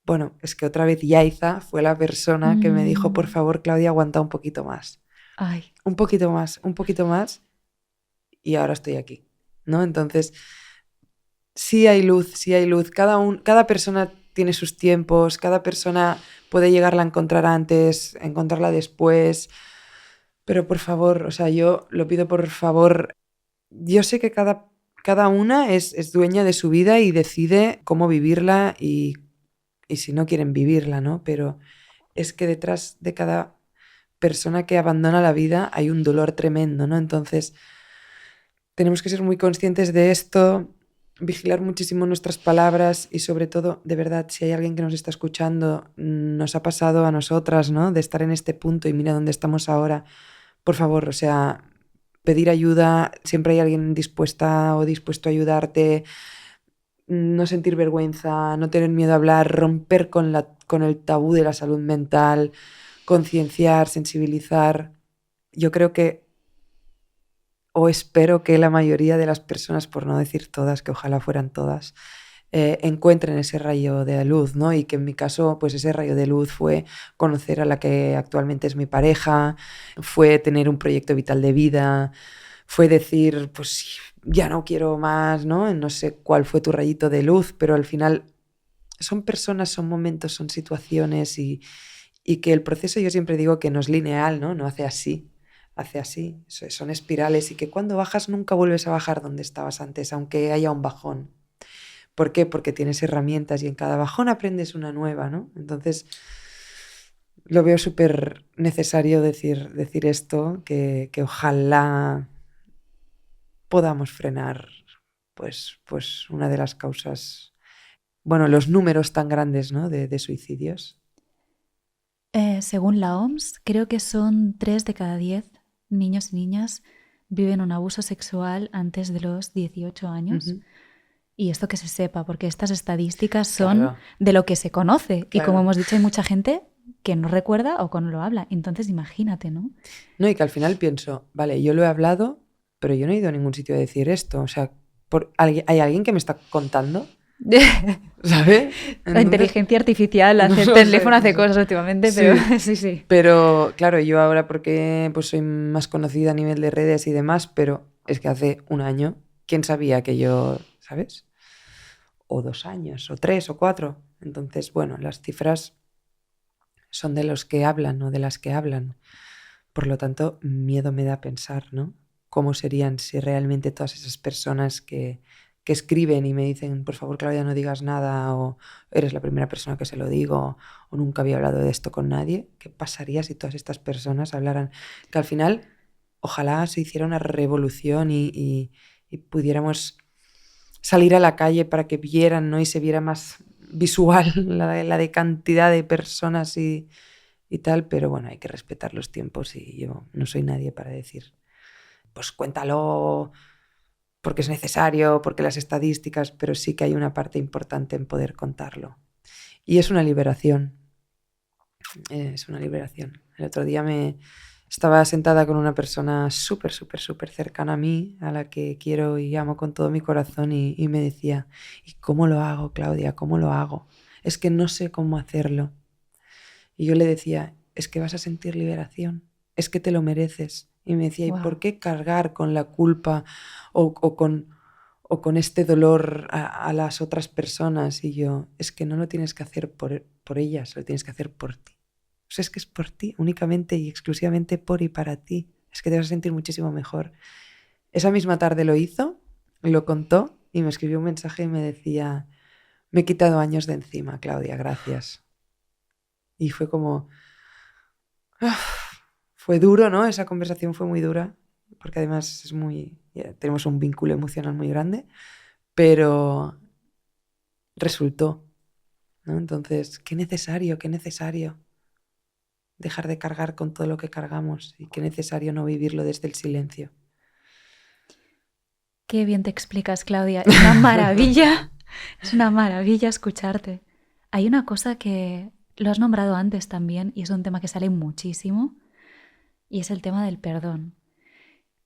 Bueno, es que otra vez Yaiza fue la persona que me dijo, por favor, Claudia, aguanta un poquito más. Ay. Un poquito más y ahora estoy aquí, ¿no? Entonces, sí hay luz. Cada persona tiene sus tiempos, cada persona puede llegarla a encontrar antes, encontrarla después, pero por favor, o sea, yo lo pido por favor, yo sé que cada una es dueña de su vida y decide cómo vivirla y si no quieren vivirla, ¿no? Pero es que detrás de cada persona que abandona la vida hay un dolor tremendo, ¿no? Entonces, tenemos que ser muy conscientes de esto, vigilar muchísimo nuestras palabras y sobre todo, de verdad, si hay alguien que nos está escuchando, nos ha pasado a nosotras, ¿no? De estar en este punto y mira dónde estamos ahora. Por favor, o sea, pedir ayuda, siempre hay alguien dispuesta o dispuesto a ayudarte, no sentir vergüenza, no tener miedo a hablar, romper con el tabú de la salud mental, concienciar, sensibilizar. Yo creo que, o espero que la mayoría de las personas, por no decir todas, que ojalá fueran todas, encuentren ese rayo de luz, ¿no? Y que en mi caso, pues ese rayo de luz fue conocer a la que actualmente es mi pareja, fue tener un proyecto vital de vida, fue decir, pues ya no quiero más, ¿no? No sé cuál fue tu rayito de luz, pero al final son personas, son momentos, son situaciones y que el proceso yo siempre digo que no es lineal, ¿no? No hace así. Son espirales y que cuando bajas nunca vuelves a bajar donde estabas antes, aunque haya un bajón. ¿Por qué? Porque tienes herramientas y en cada bajón aprendes una nueva, ¿no? Entonces, lo veo súper necesario decir esto, que ojalá podamos frenar pues una de las causas, bueno, los números tan grandes, ¿no? de suicidios. Según la OMS, creo que son 3 de cada 10 niños y niñas viven un abuso sexual antes de los 18 años. Y esto que se sepa, porque estas estadísticas son Claro. de lo que se conoce. Y Claro. como hemos dicho, hay mucha gente que no recuerda o que no lo habla. Entonces, imagínate, ¿no? No, y que al final pienso, vale, yo lo he hablado, pero yo no he ido a ningún sitio a decir esto. O sea, ¿hay alguien que me está contando? ¿Sabes? La inteligencia artificial no hace, lo el teléfono sé, hace no sé. cosas últimamente, Sí. pero sí. Pero claro, yo ahora porque pues soy más conocida a nivel de redes y demás, pero es que hace un año, ¿quién sabía que yo, ¿sabes? O 2 años, o 3, o 4. Entonces, bueno, las cifras son de los que hablan o de las que hablan. Por lo tanto, miedo me da pensar, ¿no? ¿Cómo serían si realmente todas esas personas que escriben y me dicen, por favor, Claudia, no digas nada, o eres la primera persona que se lo digo, o nunca había hablado de esto con nadie? ¿Qué pasaría si todas estas personas hablaran? Que al final, ojalá se hiciera una revolución y pudiéramos salir a la calle para que vieran, ¿no? Y se viera más visual la de cantidad de personas y tal, pero bueno, hay que respetar los tiempos y yo no soy nadie para decir, pues cuéntalo porque es necesario, porque las estadísticas, pero sí que hay una parte importante en poder contarlo. Y es una liberación, es una liberación. El otro día estaba sentada con una persona súper cercana a mí, a la que quiero y amo con todo mi corazón y me decía, ¿y cómo lo hago, Claudia? ¿Cómo lo hago? Es que no sé cómo hacerlo. Y yo le decía, es que vas a sentir liberación, es que te lo mereces. Y me decía, ¿y por qué cargar con la culpa o con este dolor a las otras personas? Y yo, es que no lo tienes que hacer por ellas, lo tienes que hacer por ti. O sea, es que es por ti, únicamente y exclusivamente por y para ti. Es que te vas a sentir muchísimo mejor. Esa misma tarde lo hizo, lo contó y me escribió un mensaje y me decía, me he quitado años de encima, Claudia, gracias. Y fue como... Fue duro, ¿no? Esa conversación fue muy dura, porque además tenemos un vínculo emocional muy grande, pero resultó, ¿no? Entonces, qué necesario dejar de cargar con todo lo que cargamos y qué necesario no vivirlo desde el silencio. Qué bien te explicas, Claudia. Es una maravilla. Es una maravilla escucharte. Hay una cosa que lo has nombrado antes también y es un tema que sale muchísimo y es el tema del perdón.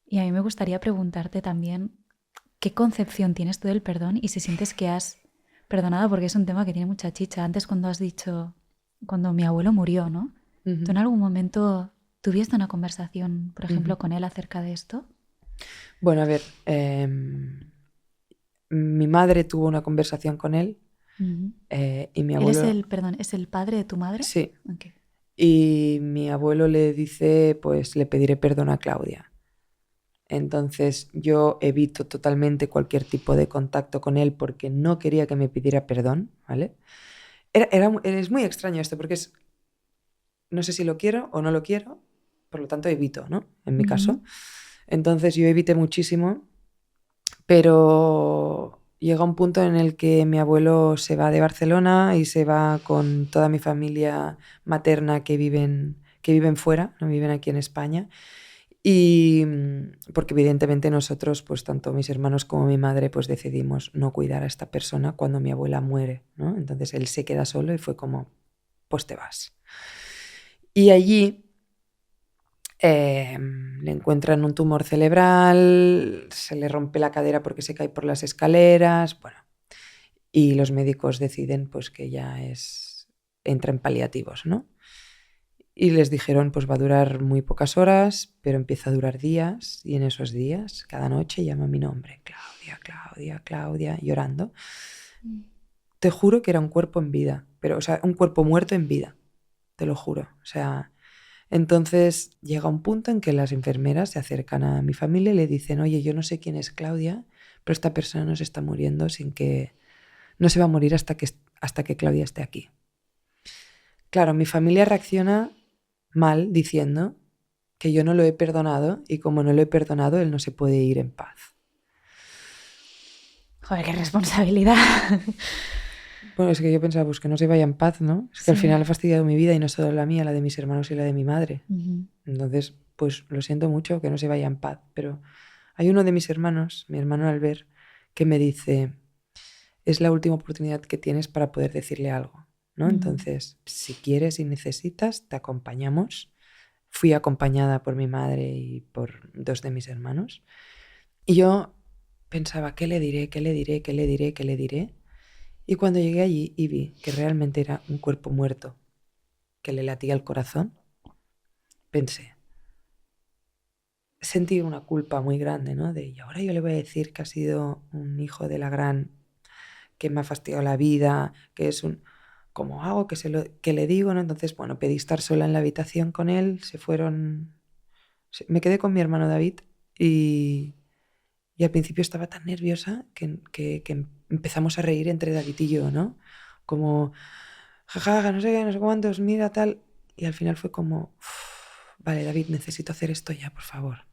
Y a mí me gustaría preguntarte también qué concepción tienes tú del perdón y si sientes que has perdonado, porque es un tema que tiene mucha chicha. Antes cuando has dicho, cuando mi abuelo murió, ¿no? ¿Tú en algún momento tuviste una conversación, por ejemplo, con él acerca de esto? Bueno, a ver, mi madre tuvo una conversación con él y mi Él abuelo... es el padre de tu madre. Sí. Okay. Y mi abuelo le dice, pues le pediré perdón a Claudia. Entonces yo evito totalmente cualquier tipo de contacto con él porque no quería que me pidiera perdón, ¿vale? Es muy extraño esto porque no sé si lo quiero o no lo quiero, por lo tanto evito, ¿no? En mi caso. Entonces yo evité muchísimo, pero llega un punto en el que mi abuelo se va de Barcelona y se va con toda mi familia materna que viven fuera, no viven aquí en España. Y porque evidentemente nosotros, pues tanto mis hermanos como mi madre, pues decidimos no cuidar a esta persona cuando mi abuela muere, ¿no? Entonces él se queda solo y fue como, pues te vas. Y allí le encuentran un tumor cerebral, se le rompe la cadera porque se cae por las escaleras, bueno, y los médicos deciden pues que ya entra en paliativos, ¿no? Y les dijeron, pues va a durar muy pocas horas, pero empieza a durar días, y en esos días, cada noche llama mi nombre, Claudia, Claudia, Claudia, llorando. Te juro que era un cuerpo en vida, pero, o sea, un cuerpo muerto en vida, te lo juro. O sea, entonces llega un punto en que las enfermeras se acercan a mi familia y le dicen, oye, yo no sé quién es Claudia, pero esta persona no se está muriendo sin que... No se va a morir hasta que Claudia esté aquí. Claro, mi familia reacciona mal diciendo que yo no lo he perdonado y como no lo he perdonado, él no se puede ir en paz. Joder, qué responsabilidad. Bueno, es que yo pensaba, pues que no se vaya en paz, ¿no? Es que al final he fastidiado mi vida y no solo la mía, la de mis hermanos y la de mi madre. Entonces, pues lo siento mucho que no se vaya en paz. Pero hay uno de mis hermanos, mi hermano Albert, que me dice, es la última oportunidad que tienes para poder decirle algo, ¿no? Entonces, si quieres y necesitas, te acompañamos. Fui acompañada por mi madre y por 2 de mis hermanos. Y yo pensaba, ¿qué le diré? ¿Qué le diré? ¿Qué le diré? ¿Qué le diré? Y cuando llegué allí y vi que realmente era un cuerpo muerto, que le latía el corazón, pensé, sentí una culpa muy grande, ¿no? Y ahora yo le voy a decir que ha sido un hijo de la gran, que me ha fastidiado la vida, que es un... ¿Cómo hago? Que le digo, ¿no? Entonces, bueno, pedí estar sola en la habitación con él, me quedé con mi hermano David y al principio estaba tan nerviosa que empezamos a reír entre David y yo, ¿no? Como, jajaja, no sé qué, no sé cuántos, mira tal. Y al final fue como, vale, David, necesito hacer esto ya, por favor.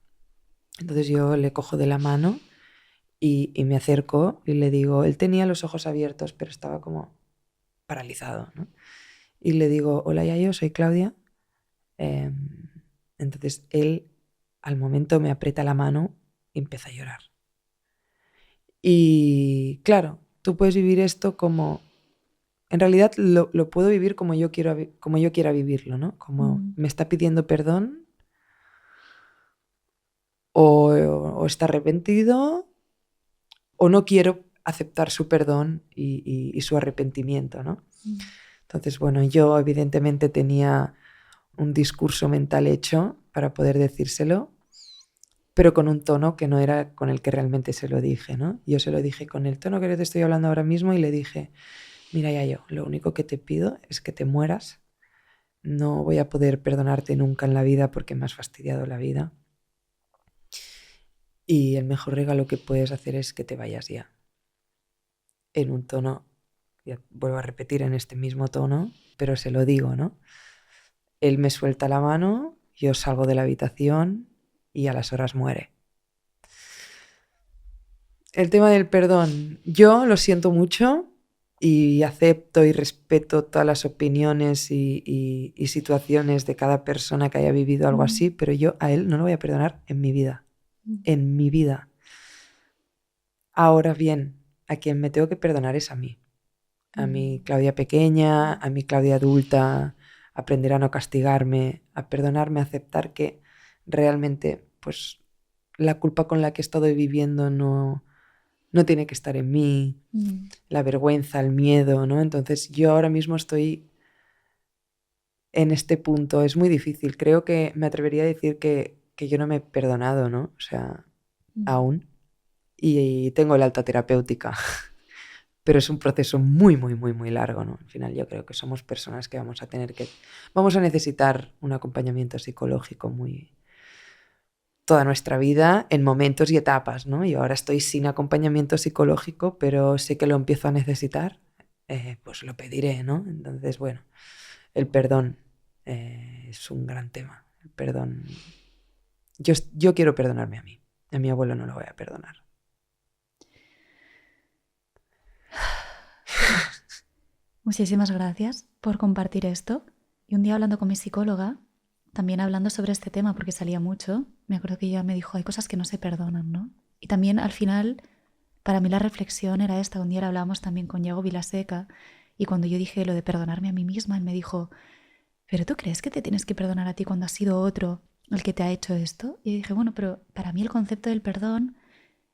Entonces yo le cojo de la mano y me acerco y le digo, él tenía los ojos abiertos, pero estaba como paralizado, ¿no? Y le digo, hola Yayo, soy Claudia. Entonces él al momento me aprieta la mano y empieza a llorar. Y claro, tú puedes vivir esto como... En realidad lo puedo vivir como yo quiera vivirlo, ¿no? Como me está pidiendo perdón o está arrepentido o no quiero aceptar su perdón y su arrepentimiento, ¿no? Entonces, bueno, yo evidentemente tenía un discurso mental hecho para poder decírselo, pero con un tono que no era con el que realmente se lo dije, ¿no? Yo se lo dije con el tono que te estoy hablando ahora mismo y le dije, mira Yayo, lo único que te pido es que te mueras. No voy a poder perdonarte nunca en la vida porque me has fastidiado la vida. Y el mejor regalo que puedes hacer es que te vayas ya. En un tono, ya vuelvo a repetir en este mismo tono, pero se lo digo, ¿no? Él me suelta la mano, yo salgo de la habitación y a las horas muere. El tema del perdón, yo lo siento mucho y acepto y respeto todas las opiniones y situaciones de cada persona que haya vivido algo así, pero yo a él no lo voy a perdonar en mi vida. En mi vida. Ahora bien, a quien me tengo que perdonar es a mí. A mi Claudia pequeña, a mi Claudia adulta, aprender a no castigarme, a perdonarme, a aceptar que realmente pues la culpa con la que he estado viviendo no tiene que estar en mí, la vergüenza, el miedo, ¿no? Entonces yo ahora mismo estoy en este punto, es muy difícil, creo que me atrevería a decir que yo no me he perdonado, ¿no? O sea, aún, y tengo la alta terapéutica, pero es un proceso muy, muy, muy, muy largo, ¿no? Al final yo creo que somos personas que vamos a necesitar un acompañamiento psicológico toda nuestra vida en momentos y etapas, ¿no? Yo ahora estoy sin acompañamiento psicológico, pero sé que lo empiezo a necesitar, pues lo pediré, ¿no? Entonces, bueno, el perdón es un gran tema. El perdón. Yo quiero perdonarme a mí. A mi abuelo no lo voy a perdonar. Muchísimas gracias por compartir esto. Y un día hablando con mi psicóloga, también hablando sobre este tema, porque salía mucho, me acuerdo que ella me dijo, hay cosas que no se perdonan, ¿no? Y también al final, para mí la reflexión era esta. Un día hablábamos también con Yago Vilaseca y cuando yo dije lo de perdonarme a mí misma, él me dijo, ¿pero tú crees que te tienes que perdonar a ti cuando ha sido otro el que te ha hecho esto? Y yo dije, bueno, pero para mí el concepto del perdón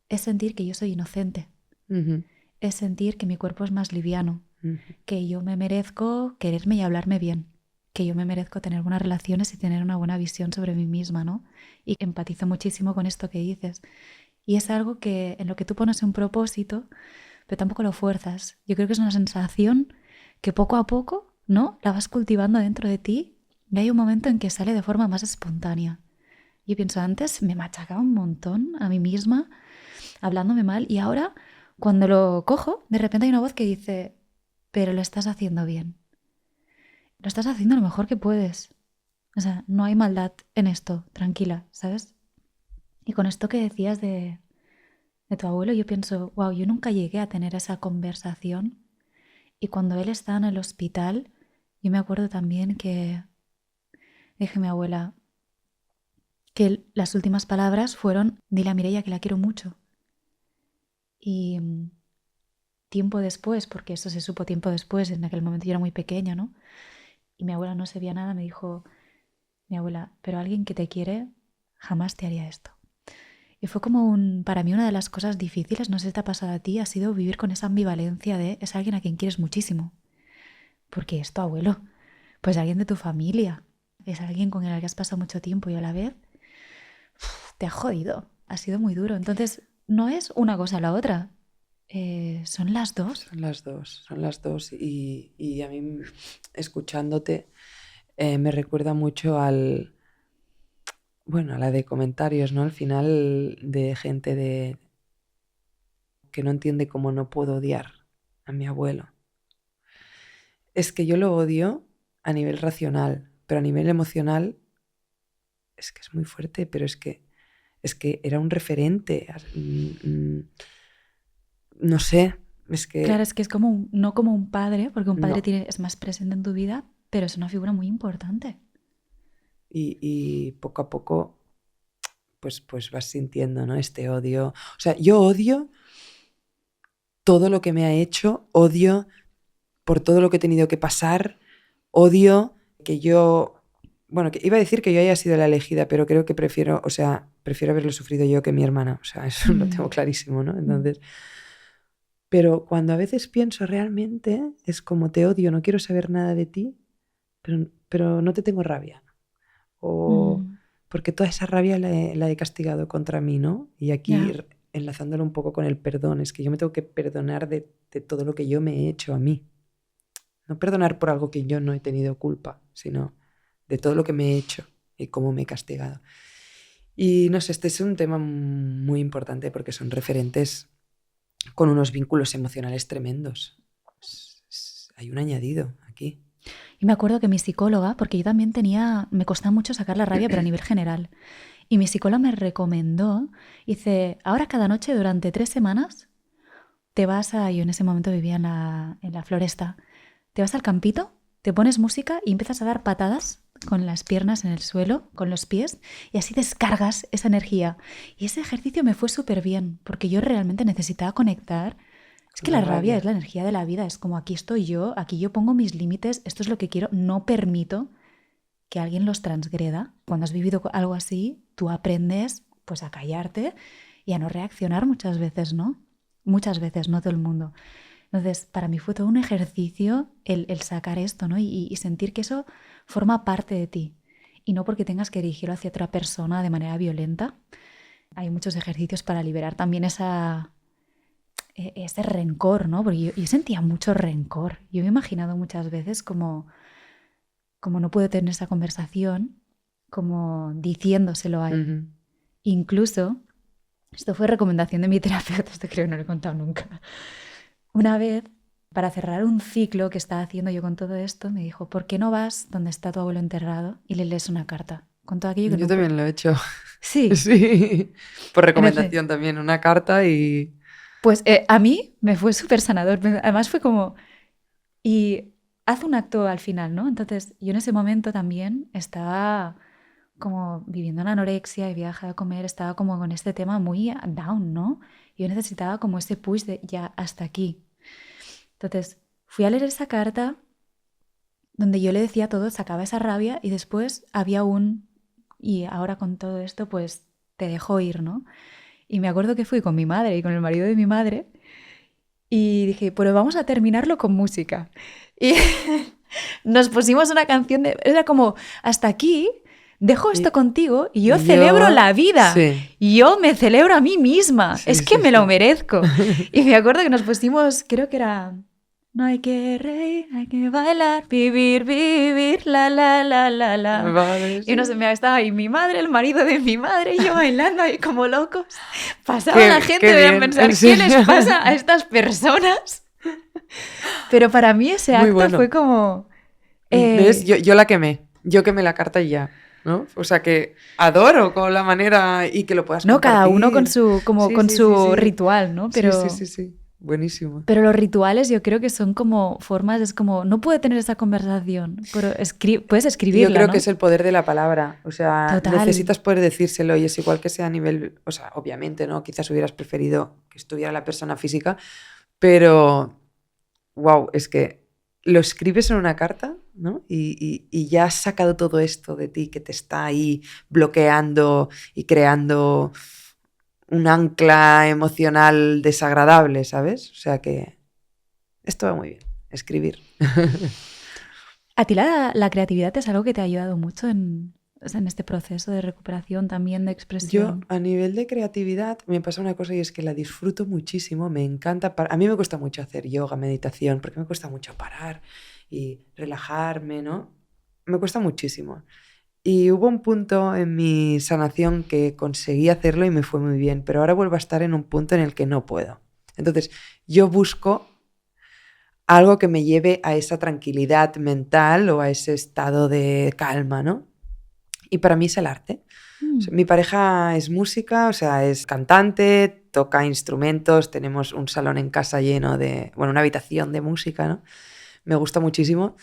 es sentir que yo soy inocente. Uh-huh. Es sentir que mi cuerpo es más liviano, Uh-huh. que yo me merezco quererme y hablarme bien, que yo me merezco tener buenas relaciones y tener una buena visión sobre mí misma, ¿no? Y empatizo muchísimo con esto que dices. Y es algo que en lo que tú pones un propósito, pero tampoco lo fuerzas. Yo creo que es una sensación que poco a poco, ¿no? La vas cultivando dentro de ti y hay un momento en que sale de forma más espontánea. Yo pienso, antes me machacaba un montón a mí misma, hablándome mal, y ahora, cuando lo cojo, de repente hay una voz que dice, pero lo estás haciendo bien. Lo estás haciendo lo mejor que puedes. O sea, no hay maldad en esto, tranquila, ¿sabes? Y con esto que decías de tu abuelo, yo pienso, wow, yo nunca llegué a tener esa conversación. Y cuando él está en el hospital, yo me acuerdo también que dije a mi abuela que las últimas palabras fueron, dile a Mireia que la quiero mucho. Y tiempo después, porque eso se supo tiempo después, en aquel momento yo era muy pequeña, ¿no? Y mi abuela no sabía nada, me dijo, mi abuela, pero alguien que te quiere jamás te haría esto. Y fue como para mí una de las cosas difíciles, no sé si te ha pasado a ti, ha sido vivir con esa ambivalencia de es alguien a quien quieres muchísimo. Porque es tu abuelo, pues alguien de tu familia, es alguien con el que has pasado mucho tiempo y a la vez te ha jodido, ha sido muy duro. Entonces no es una cosa o la otra, son las dos. Son las dos. Y a mí, escuchándote, me recuerda mucho a la de comentarios, ¿no? Al final de gente que no entiende cómo no puedo odiar a mi abuelo. Es que yo lo odio a nivel racional, pero a nivel emocional es que es muy fuerte, pero es que era un referente. No sé, es que... Claro, es que es como no como un padre, porque un padre no. es más presente en tu vida, pero es una figura muy importante. Y poco a poco pues vas sintiendo, ¿no? Este odio. O sea, yo odio todo lo que me ha hecho, odio por todo lo que he tenido que pasar, odio que yo... Bueno, que iba a decir que yo haya sido la elegida, pero creo que prefiero haberlo sufrido yo que mi hermana. O sea, eso lo tengo clarísimo, ¿no? Entonces... Pero cuando a veces pienso realmente, es como te odio, no quiero saber nada de ti, pero no te tengo rabia. O porque toda esa rabia la he castigado contra mí, ¿no? Y aquí enlazándolo un poco con el perdón, es que yo me tengo que perdonar de todo lo que yo me he hecho a mí. No perdonar por algo que yo no he tenido culpa, sino de todo lo que me he hecho y cómo me he castigado. Y no sé, este es un tema muy importante porque son referentes con unos vínculos emocionales tremendos. Hay un añadido aquí. Y me acuerdo que mi psicóloga, porque yo también me costaba mucho sacar la rabia, pero a nivel general. Y mi psicóloga me recomendó, dice, ahora cada noche durante 3 semanas te vas yo en ese momento vivía en la floresta, te vas al campito, te pones música y empiezas a dar patadas con las piernas en el suelo, con los pies, y así descargas esa energía. Y ese ejercicio me fue súper bien, porque yo realmente necesitaba conectar. Es que la rabia es la energía de la vida, es como aquí estoy yo, aquí yo pongo mis límites, esto es lo que quiero, no permito que alguien los transgreda. Cuando has vivido algo así, tú aprendes pues a callarte y a no reaccionar muchas veces, ¿no? Muchas veces, no todo el mundo. Entonces, para mí fue todo un ejercicio el sacar esto, ¿no? Y sentir que eso forma parte de ti. Y no porque tengas que dirigirlo hacia otra persona de manera violenta. Hay muchos ejercicios para liberar también ese rencor, ¿no? Porque yo sentía mucho rencor. Yo me he imaginado muchas veces como no puedo tener esa conversación, como diciéndoselo a él. Uh-huh. Incluso, esto fue recomendación de mi terapeuta, esto creo que no lo he contado nunca. Una vez, para cerrar un ciclo que estaba haciendo yo con todo esto, me dijo, ¿por qué no vas donde está tu abuelo enterrado y le lees una carta? Con todo aquello que yo también lo he hecho. Sí. Sí. Por recomendación también, una carta y... Pues a mí me fue súper sanador. Además fue como... Y haz un acto al final, ¿no? Entonces yo en ese momento también estaba como viviendo en anorexia y había dejado de comer, estaba como con este tema muy down, ¿no? Yo necesitaba como ese push de ya hasta aquí. Entonces fui a leer esa carta donde yo le decía todo, sacaba esa rabia y después había y ahora con todo esto pues te dejo ir, ¿no? Y me acuerdo que fui con mi madre y con el marido de mi madre y dije, pero vamos a terminarlo con música. Y nos pusimos una canción era como, hasta aquí, dejo esto contigo y yo celebro la vida. Sí. Yo me celebro a mí misma. Sí, es que me lo merezco. Y me acuerdo que nos pusimos, creo que era... No hay que reír, hay que bailar, vivir, vivir, la, la, la, la, la. Vale, sí. Y no sé, estaba ahí mi madre, el marido de mi madre, y yo bailando ahí como locos. Pasaba la gente y debían pensar, ¿qué les pasa a estas personas? Pero para mí ese acto fue como... ¿Ves? Yo la quemé. Yo quemé la carta y ya, ¿no? O sea que adoro con la manera y que lo puedas compartir. No, cada uno con su ritual, ¿no? Pero... Sí. Buenísimo. Pero los rituales yo creo que son como formas, es como, no puedo tener esa conversación, pero puedes escribirla, yo creo, ¿no? que es el poder de la palabra. O sea, Total. Necesitas poder decírselo y es igual que sea a nivel... O sea, obviamente, ¿no? Quizás hubieras preferido que estuviera la persona física, Pero, wow, es que lo escribes en una carta, ¿no? Y ya has sacado todo esto de ti que te está ahí bloqueando y creando un ancla emocional desagradable, ¿sabes? O sea que esto va muy bien, escribir. ¿A ti la creatividad es algo que te ha ayudado mucho en este proceso de recuperación también de Yo, expresión? a nivel de creatividad, me pasa una cosa y es que la disfruto muchísimo, me encanta. A mí me cuesta mucho hacer yoga, meditación, porque me cuesta mucho parar y relajarme, ¿no? Me cuesta muchísimo. Y hubo un punto en mi sanación que conseguí hacerlo y me fue muy bien, pero ahora vuelvo a estar en un punto en el que no puedo. Entonces, yo busco algo que me lleve a esa tranquilidad mental o a ese estado de calma, ¿no? Y para mí es el arte. O sea, mi pareja es música, o sea, es cantante, toca instrumentos, tenemos un salón en casa lleno de, bueno, una habitación de música, ¿no? Me gusta muchísimo,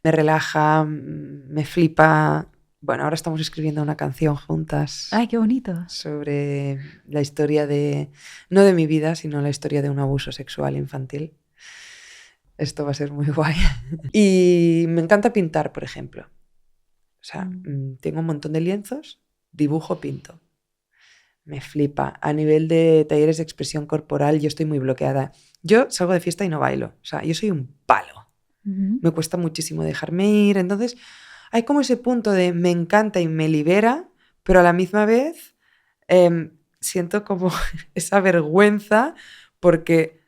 me relaja, me flipa. Bueno, ahora estamos escribiendo una canción juntas. ¡Ay, qué bonito! Sobre la historia de, no de mi vida, sino la historia de un abuso sexual infantil. Esto va a ser muy guay. Y me encanta pintar, por ejemplo. O sea, tengo un montón de lienzos, dibujo, pinto. Me flipa. A nivel de talleres de expresión corporal, yo estoy muy bloqueada. Yo salgo de fiesta y no bailo. O sea, yo soy un palo. Me cuesta muchísimo dejarme ir. Entonces, hay como ese punto de me encanta y me libera, pero a la misma vez siento como esa vergüenza porque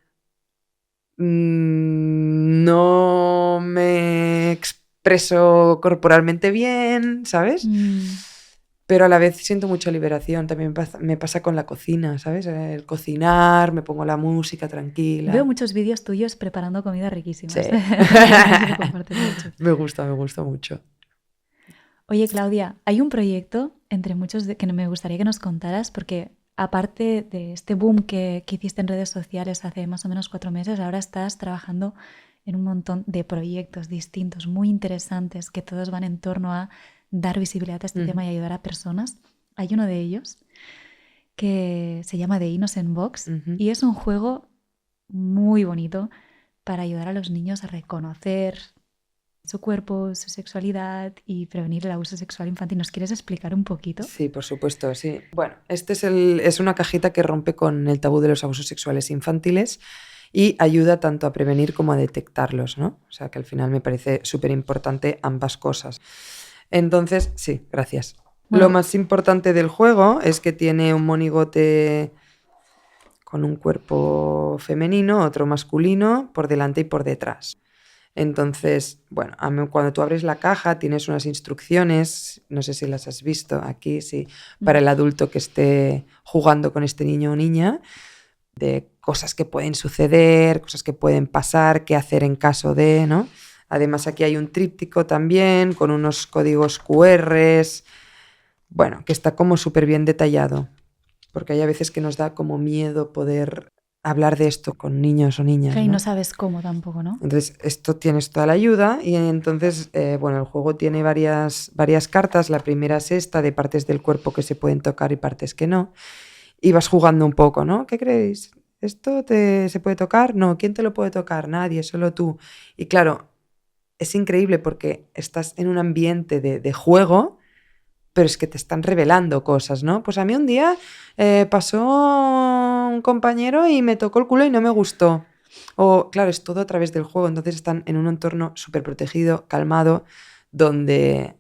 no me expreso corporalmente bien, ¿sabes? Pero a la vez siento mucha liberación. También me pasa con la cocina, ¿sabes? El cocinar, me pongo la música tranquila. Veo muchos vídeos tuyos preparando comida riquísimas. Sí. Me gusta mucho. Oye, Claudia, hay un proyecto entre muchos que me gustaría que nos contaras, porque aparte de este boom que hiciste en redes sociales hace más o menos 4 meses, ahora estás trabajando en un montón de proyectos distintos, muy interesantes, que todos van en torno a dar visibilidad a este tema y ayudar a personas. Hay uno de ellos que se llama The Innocent Box y es un juego muy bonito para ayudar a los niños a reconocer su cuerpo, su sexualidad y prevenir el abuso sexual infantil. ¿Nos quieres explicar un poquito? Sí, por supuesto, sí. Bueno, este es una cajita que rompe con el tabú de los abusos sexuales infantiles y ayuda tanto a prevenir como a detectarlos, ¿no? O sea, que al final me parece súper importante ambas cosas. Entonces, sí, gracias. Bueno, lo más importante del juego es que tiene un monigote con un cuerpo femenino, otro masculino, por delante y por detrás. Entonces, bueno, cuando tú abres la caja tienes unas instrucciones, no sé si las has visto aquí, sí, para el adulto que esté jugando con este niño o niña, de cosas que pueden suceder, cosas que pueden pasar, qué hacer en caso de, ¿no? Además aquí hay un tríptico también con unos códigos QRs, bueno, que está como súper bien detallado, porque hay a veces que nos da como miedo poder hablar de esto con niños o niñas, y ¿no? no sabes cómo tampoco, ¿no? Entonces, esto tienes toda la ayuda y entonces, bueno, el juego tiene varias cartas. La primera es esta, de partes del cuerpo que se pueden tocar y partes que no. Y vas jugando un poco, ¿no? ¿Qué creéis? ¿Esto se puede tocar? No. ¿Quién te lo puede tocar? Nadie, solo tú. Y claro, es increíble porque estás en un ambiente de juego, pero es que te están revelando cosas, ¿no? Pues a mí un día pasó un compañero y me tocó el culo y no me gustó. O, claro, es todo a través del juego, entonces están en un entorno súper protegido, calmado, donde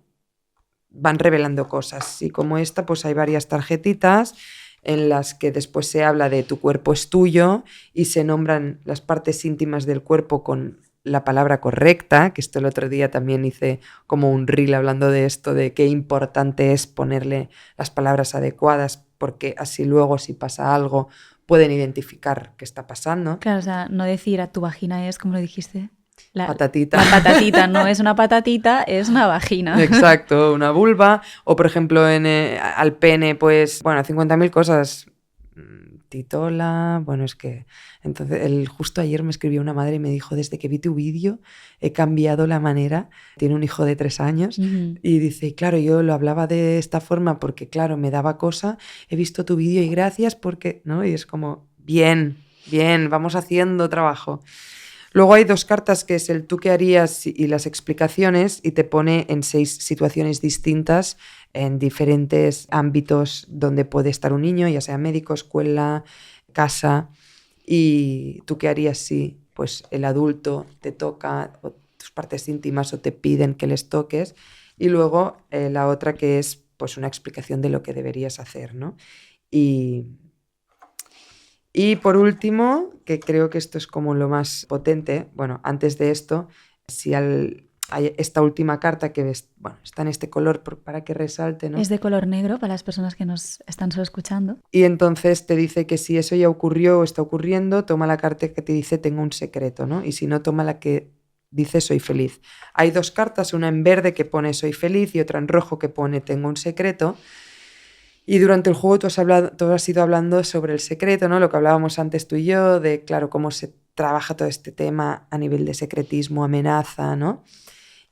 van revelando cosas. Y como esta, pues hay varias tarjetitas en las que después se habla de tu cuerpo es tuyo y se nombran las partes íntimas del cuerpo con la palabra correcta, que esto el otro día también hice como un reel hablando de esto, de qué importante es ponerle las palabras adecuadas, porque así luego si pasa algo pueden identificar qué está pasando. Claro, o sea, no decir a tu vagina es, como lo dijiste, patatita. La patatita no es una patatita, es una vagina. Exacto, una vulva. O, por ejemplo, al pene, pues, bueno, 50.000 cosas. Titola, bueno, es que... Entonces, justo ayer me escribió una madre y me dijo, desde que vi tu vídeo he cambiado la manera. Tiene un hijo de 3 años y dice, claro, yo lo hablaba de esta forma porque, claro, me daba cosa. He visto tu vídeo y gracias porque, ¿no? Y es como, bien, Bien, vamos haciendo trabajo. Luego hay 2 cartas que es el tú qué harías y las explicaciones y te pone en 6 situaciones distintas en diferentes ámbitos donde puede estar un niño, ya sea médico, escuela, casa. Y tú qué harías si pues el adulto te toca o tus partes íntimas o te piden que les toques. Y luego la otra que es pues una explicación de lo que deberías hacer, ¿no? Y por último, que creo que esto es como lo más potente, bueno, antes de esto, si hay esta última carta que ves, bueno, está en este color para que resalte, ¿no? Es de color negro para las personas que nos están solo escuchando. Y entonces te dice que si eso ya ocurrió o está ocurriendo, toma la carta que te dice tengo un secreto, ¿no? Y si no, toma la que dice soy feliz. Hay 2 cartas, una en verde que pone soy feliz y otra en rojo que pone tengo un secreto. Y durante el juego tú has ido hablando sobre el secreto, ¿no? Lo que hablábamos antes tú y yo, de, claro, cómo se trabaja todo este tema a nivel de secretismo, amenaza, ¿no?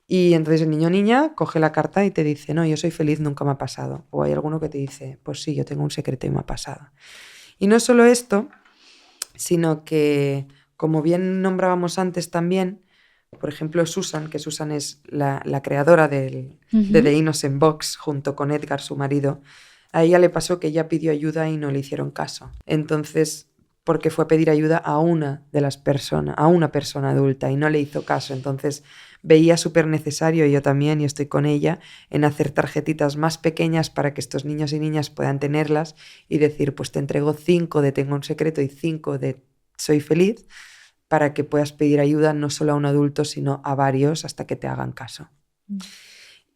Y entonces el niño o niña coge la carta y te dice, no, yo soy feliz, nunca me ha pasado. O hay alguno que te dice, pues sí, yo tengo un secreto y me ha pasado. Y no solo esto, sino que, como bien nombrábamos antes también, por ejemplo, Susan, que Susan es la creadora de The Innocent Box, junto con Edgar, su marido, a ella le pasó que ella pidió ayuda y no le hicieron caso. Entonces, porque fue a pedir ayuda a una persona adulta y no le hizo caso. Entonces, veía súper necesario, yo también, y estoy con ella, en hacer tarjetitas más pequeñas para que estos niños y niñas puedan tenerlas y decir, pues te entrego 5 de tengo un secreto y 5 de soy feliz, para que puedas pedir ayuda no solo a un adulto, sino a varios hasta que te hagan caso.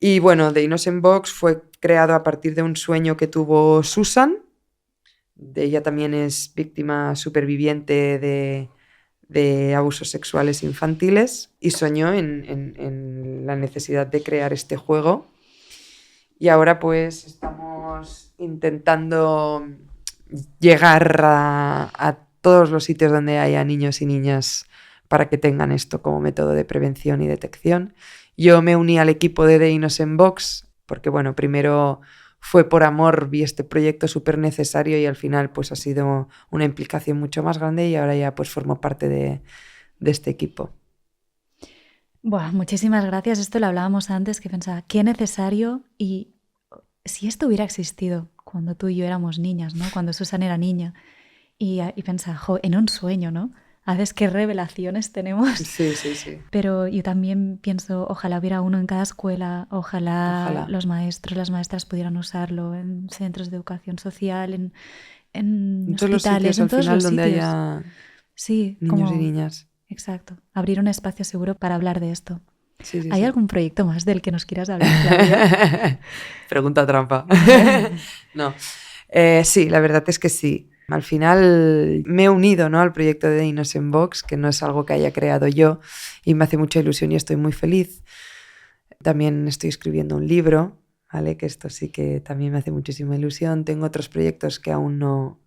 Y bueno, The Innocent Box fue creado a partir de un sueño que tuvo Susan. Ella también es víctima superviviente de abusos sexuales infantiles y soñó en la necesidad de crear este juego. Y ahora pues estamos intentando llegar a todos los sitios donde haya niños y niñas para que tengan esto como método de prevención y detección. Yo me uní al equipo de The Innocent Box porque, bueno, primero fue por amor, vi este proyecto súper necesario y al final pues ha sido una implicación mucho más grande y ahora ya pues formo parte de este equipo. Buah, muchísimas gracias. Esto lo hablábamos antes, que pensaba, qué necesario y si esto hubiera existido cuando tú y yo éramos niñas, ¿no? Cuando Susan era niña. Y pensaba, jo, en un sueño, ¿no? A veces qué revelaciones tenemos. Sí, sí, sí. Pero yo también pienso, ojalá hubiera uno en cada escuela, ojalá los maestros, las maestras pudieran usarlo en centros de educación social, en todos hospitales, los sitios, en todos al final, los donde sitios. haya Sí, niños y niñas. Exacto. Abrir un espacio seguro para hablar de esto. Sí, sí, ¿Hay sí. algún proyecto más del que nos quieras hablar, Claudia? Pregunta trampa. No. Sí, la verdad es que sí. Al final me he unido, ¿no?, al proyecto de Innocent Box, que no es algo que haya creado yo y me hace mucha ilusión y estoy muy feliz. También estoy escribiendo un libro, ¿vale? Que esto sí que también me hace muchísima ilusión. Tengo otros proyectos que aún no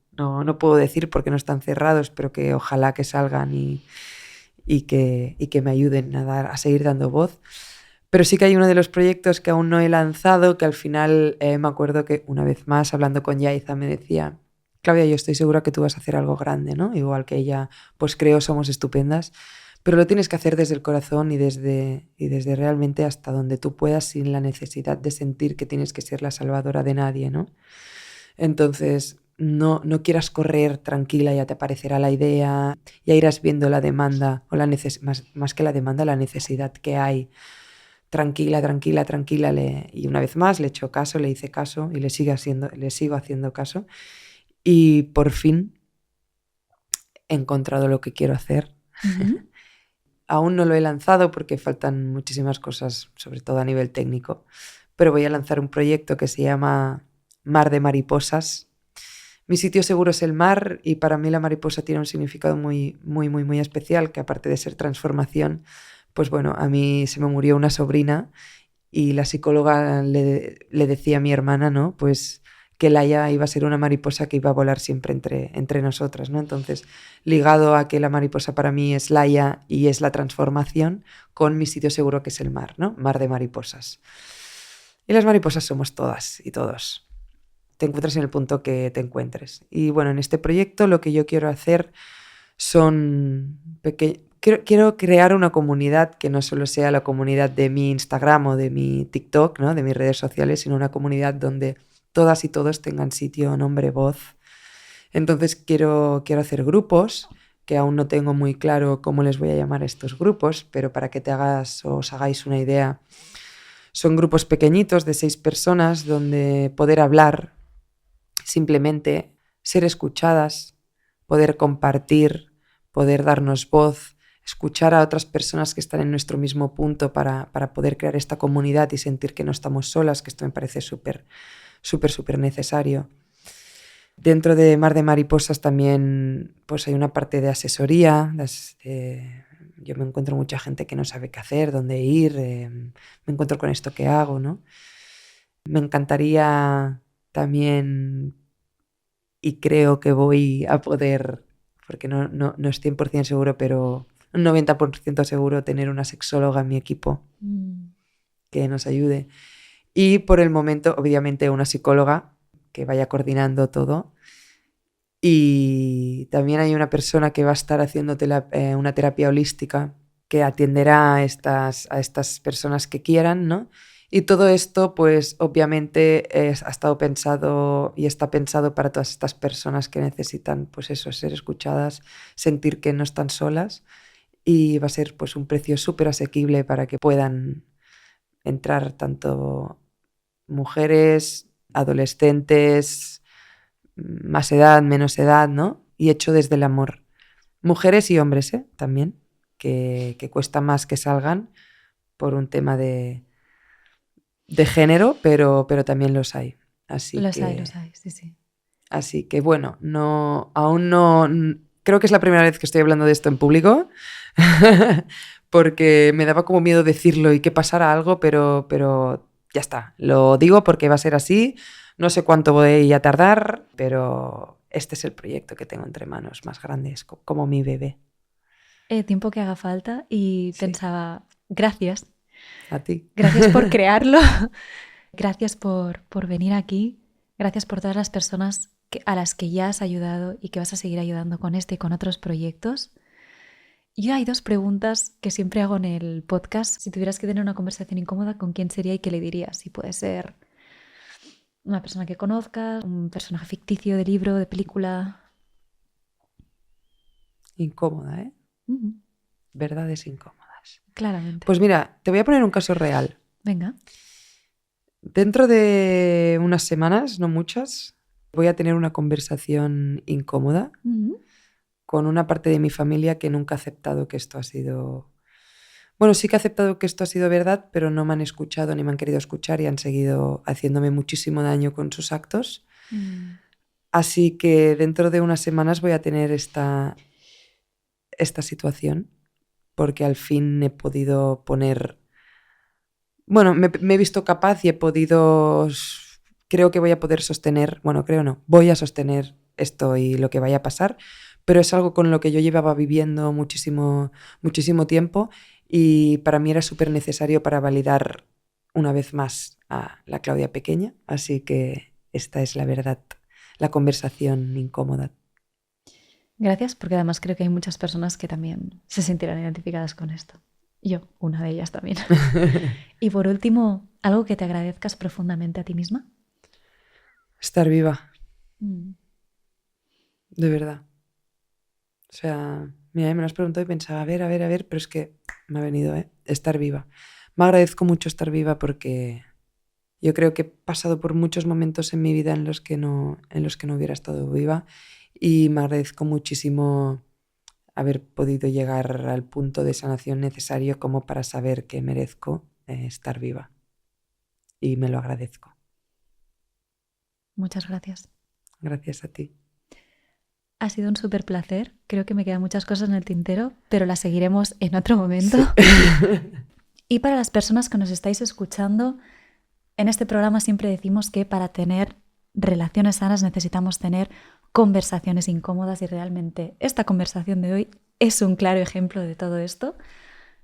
puedo decir porque no están cerrados, pero que ojalá que salgan y que me ayuden a seguir dando voz. Pero sí que hay uno de los proyectos que aún no he lanzado, que al final me acuerdo que una vez más, hablando con Yaiza, me decía, Claudia, yo estoy segura que tú vas a hacer algo grande, ¿no? Igual que ella, pues creo Somos Estupendas, pero lo tienes que hacer desde el corazón y desde realmente hasta donde tú puedas, sin la necesidad de sentir que tienes que ser la salvadora de nadie, ¿no? Entonces, no quieras correr tranquila, ya te aparecerá la idea, ya irás viendo la demanda, o más que la demanda, la necesidad que hay. Tranquila, tranquila, tranquila. Y una vez más le echo caso, le hice caso y le sigo haciendo caso. Y por fin he encontrado lo que quiero hacer. Uh-huh. Aún no lo he lanzado porque faltan muchísimas cosas, sobre todo a nivel técnico. Pero voy a lanzar un proyecto que se llama Mar de Mariposas. Mi sitio seguro es el mar y para mí la mariposa tiene un significado muy, muy, muy, muy especial, que aparte de ser transformación, pues bueno, a mí se me murió una sobrina y la psicóloga le decía a mi hermana, ¿no?, pues que Laia iba a ser una mariposa que iba a volar siempre entre nosotras, ¿no? Entonces, ligado a que la mariposa para mí es Laia y es la transformación, con mi sitio seguro que es el mar, ¿no? Mar de mariposas. Y las mariposas somos todas y todos. Te encuentras en el punto que te encuentres. Y bueno, en este proyecto lo que yo quiero hacer Quiero crear una comunidad que no solo sea la comunidad de mi Instagram o de mi TikTok, ¿no? De mis redes sociales, sino una comunidad donde todas y todos tengan sitio, nombre, voz. Entonces quiero hacer grupos, que aún no tengo muy claro cómo les voy a llamar a estos grupos, pero para que os hagáis una idea, son grupos pequeñitos de 6 personas donde poder hablar, simplemente ser escuchadas, poder compartir, poder darnos voz, escuchar a otras personas que están en nuestro mismo punto para poder crear esta comunidad y sentir que no estamos solas, que esto me parece súper necesario. Dentro de Mar de Mariposas también pues hay una parte de asesoría. Yo me encuentro mucha gente que no sabe qué hacer, dónde ir, me encuentro con esto que hago, ¿no? Me encantaría también, y creo que voy a poder, porque no es 100% seguro, pero un 90% seguro, tener una sexóloga en mi equipo que nos ayude. Y por el momento, obviamente, una psicóloga que vaya coordinando todo. Y también hay una persona que va a estar haciendo una terapia holística que atenderá a estas personas que quieran, ¿no? Y todo esto, pues obviamente ha estado pensado y está pensado para todas estas personas que necesitan, pues eso, ser escuchadas, sentir que no están solas, y va a ser pues un precio súper asequible para que puedan entrar tanto mujeres, adolescentes, más edad, menos edad, ¿no? Y hecho desde el amor. Mujeres y hombres, también, que cuesta más que salgan por un tema de género, pero también los hay. Los hay, sí, sí. Así que bueno, aún no... Creo que es la primera vez que estoy hablando de esto en público, porque me daba como miedo decirlo y que pasara algo, pero ya está. Lo digo porque va a ser así. No sé cuánto voy a tardar, pero este es el proyecto que tengo entre manos más grande, es como mi bebé. Tiempo que haga falta y Sí. Pensaba, gracias. A ti. Gracias por crearlo. Gracias por venir aquí. Gracias por todas las personas a las que ya has ayudado y que vas a seguir ayudando con este y con otros proyectos. Yo hay 2 preguntas que siempre hago en el podcast. Si tuvieras que tener una conversación incómoda, ¿con quién sería y qué le dirías? Si puede ser una persona que conozcas, un personaje ficticio de libro, de película. Incómoda, ¿eh? Uh-huh. Verdades incómodas. Claramente. Pues mira, te voy a poner un caso real. Venga. Dentro de unas semanas, no muchas, voy a tener una conversación incómoda con una parte de mi familia que nunca ha aceptado que esto ha sido... Bueno, sí que ha aceptado que esto ha sido verdad, pero no me han escuchado ni me han querido escuchar y han seguido haciéndome muchísimo daño con sus actos. Así que dentro de unas semanas voy a tener esta situación, porque al fin he podido poner... Bueno, me he visto capaz y he podido... Creo que voy a poder sostener... Bueno, creo no. Voy a sostener esto y lo que vaya a pasar, pero es algo con lo que yo llevaba viviendo muchísimo tiempo y para mí era súper necesario para validar una vez más a la Claudia pequeña. Así que esta es la verdad, la conversación incómoda. Gracias, porque además creo que hay muchas personas que también se sentirán identificadas con esto. Yo, una de ellas también. Y por último, ¿algo que te agradezcas profundamente a ti misma? Estar viva. De verdad. O sea, mira, me lo has preguntado y pensaba, a ver, pero es que me ha venido, estar viva. Me agradezco mucho estar viva porque yo creo que he pasado por muchos momentos en mi vida en los que no hubiera estado viva, y me agradezco muchísimo haber podido llegar al punto de sanación necesario como para saber que merezco estar viva. Y me lo agradezco. Muchas gracias. Gracias a ti. Ha sido un súper placer. Creo que me quedan muchas cosas en el tintero, pero las seguiremos en otro momento. Sí. Y para las personas que nos estáis escuchando, en este programa siempre decimos que para tener relaciones sanas necesitamos tener conversaciones incómodas, y realmente esta conversación de hoy es un claro ejemplo de todo esto.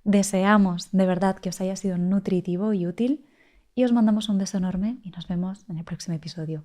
Deseamos de verdad que os haya sido nutritivo y útil y os mandamos un beso enorme y nos vemos en el próximo episodio.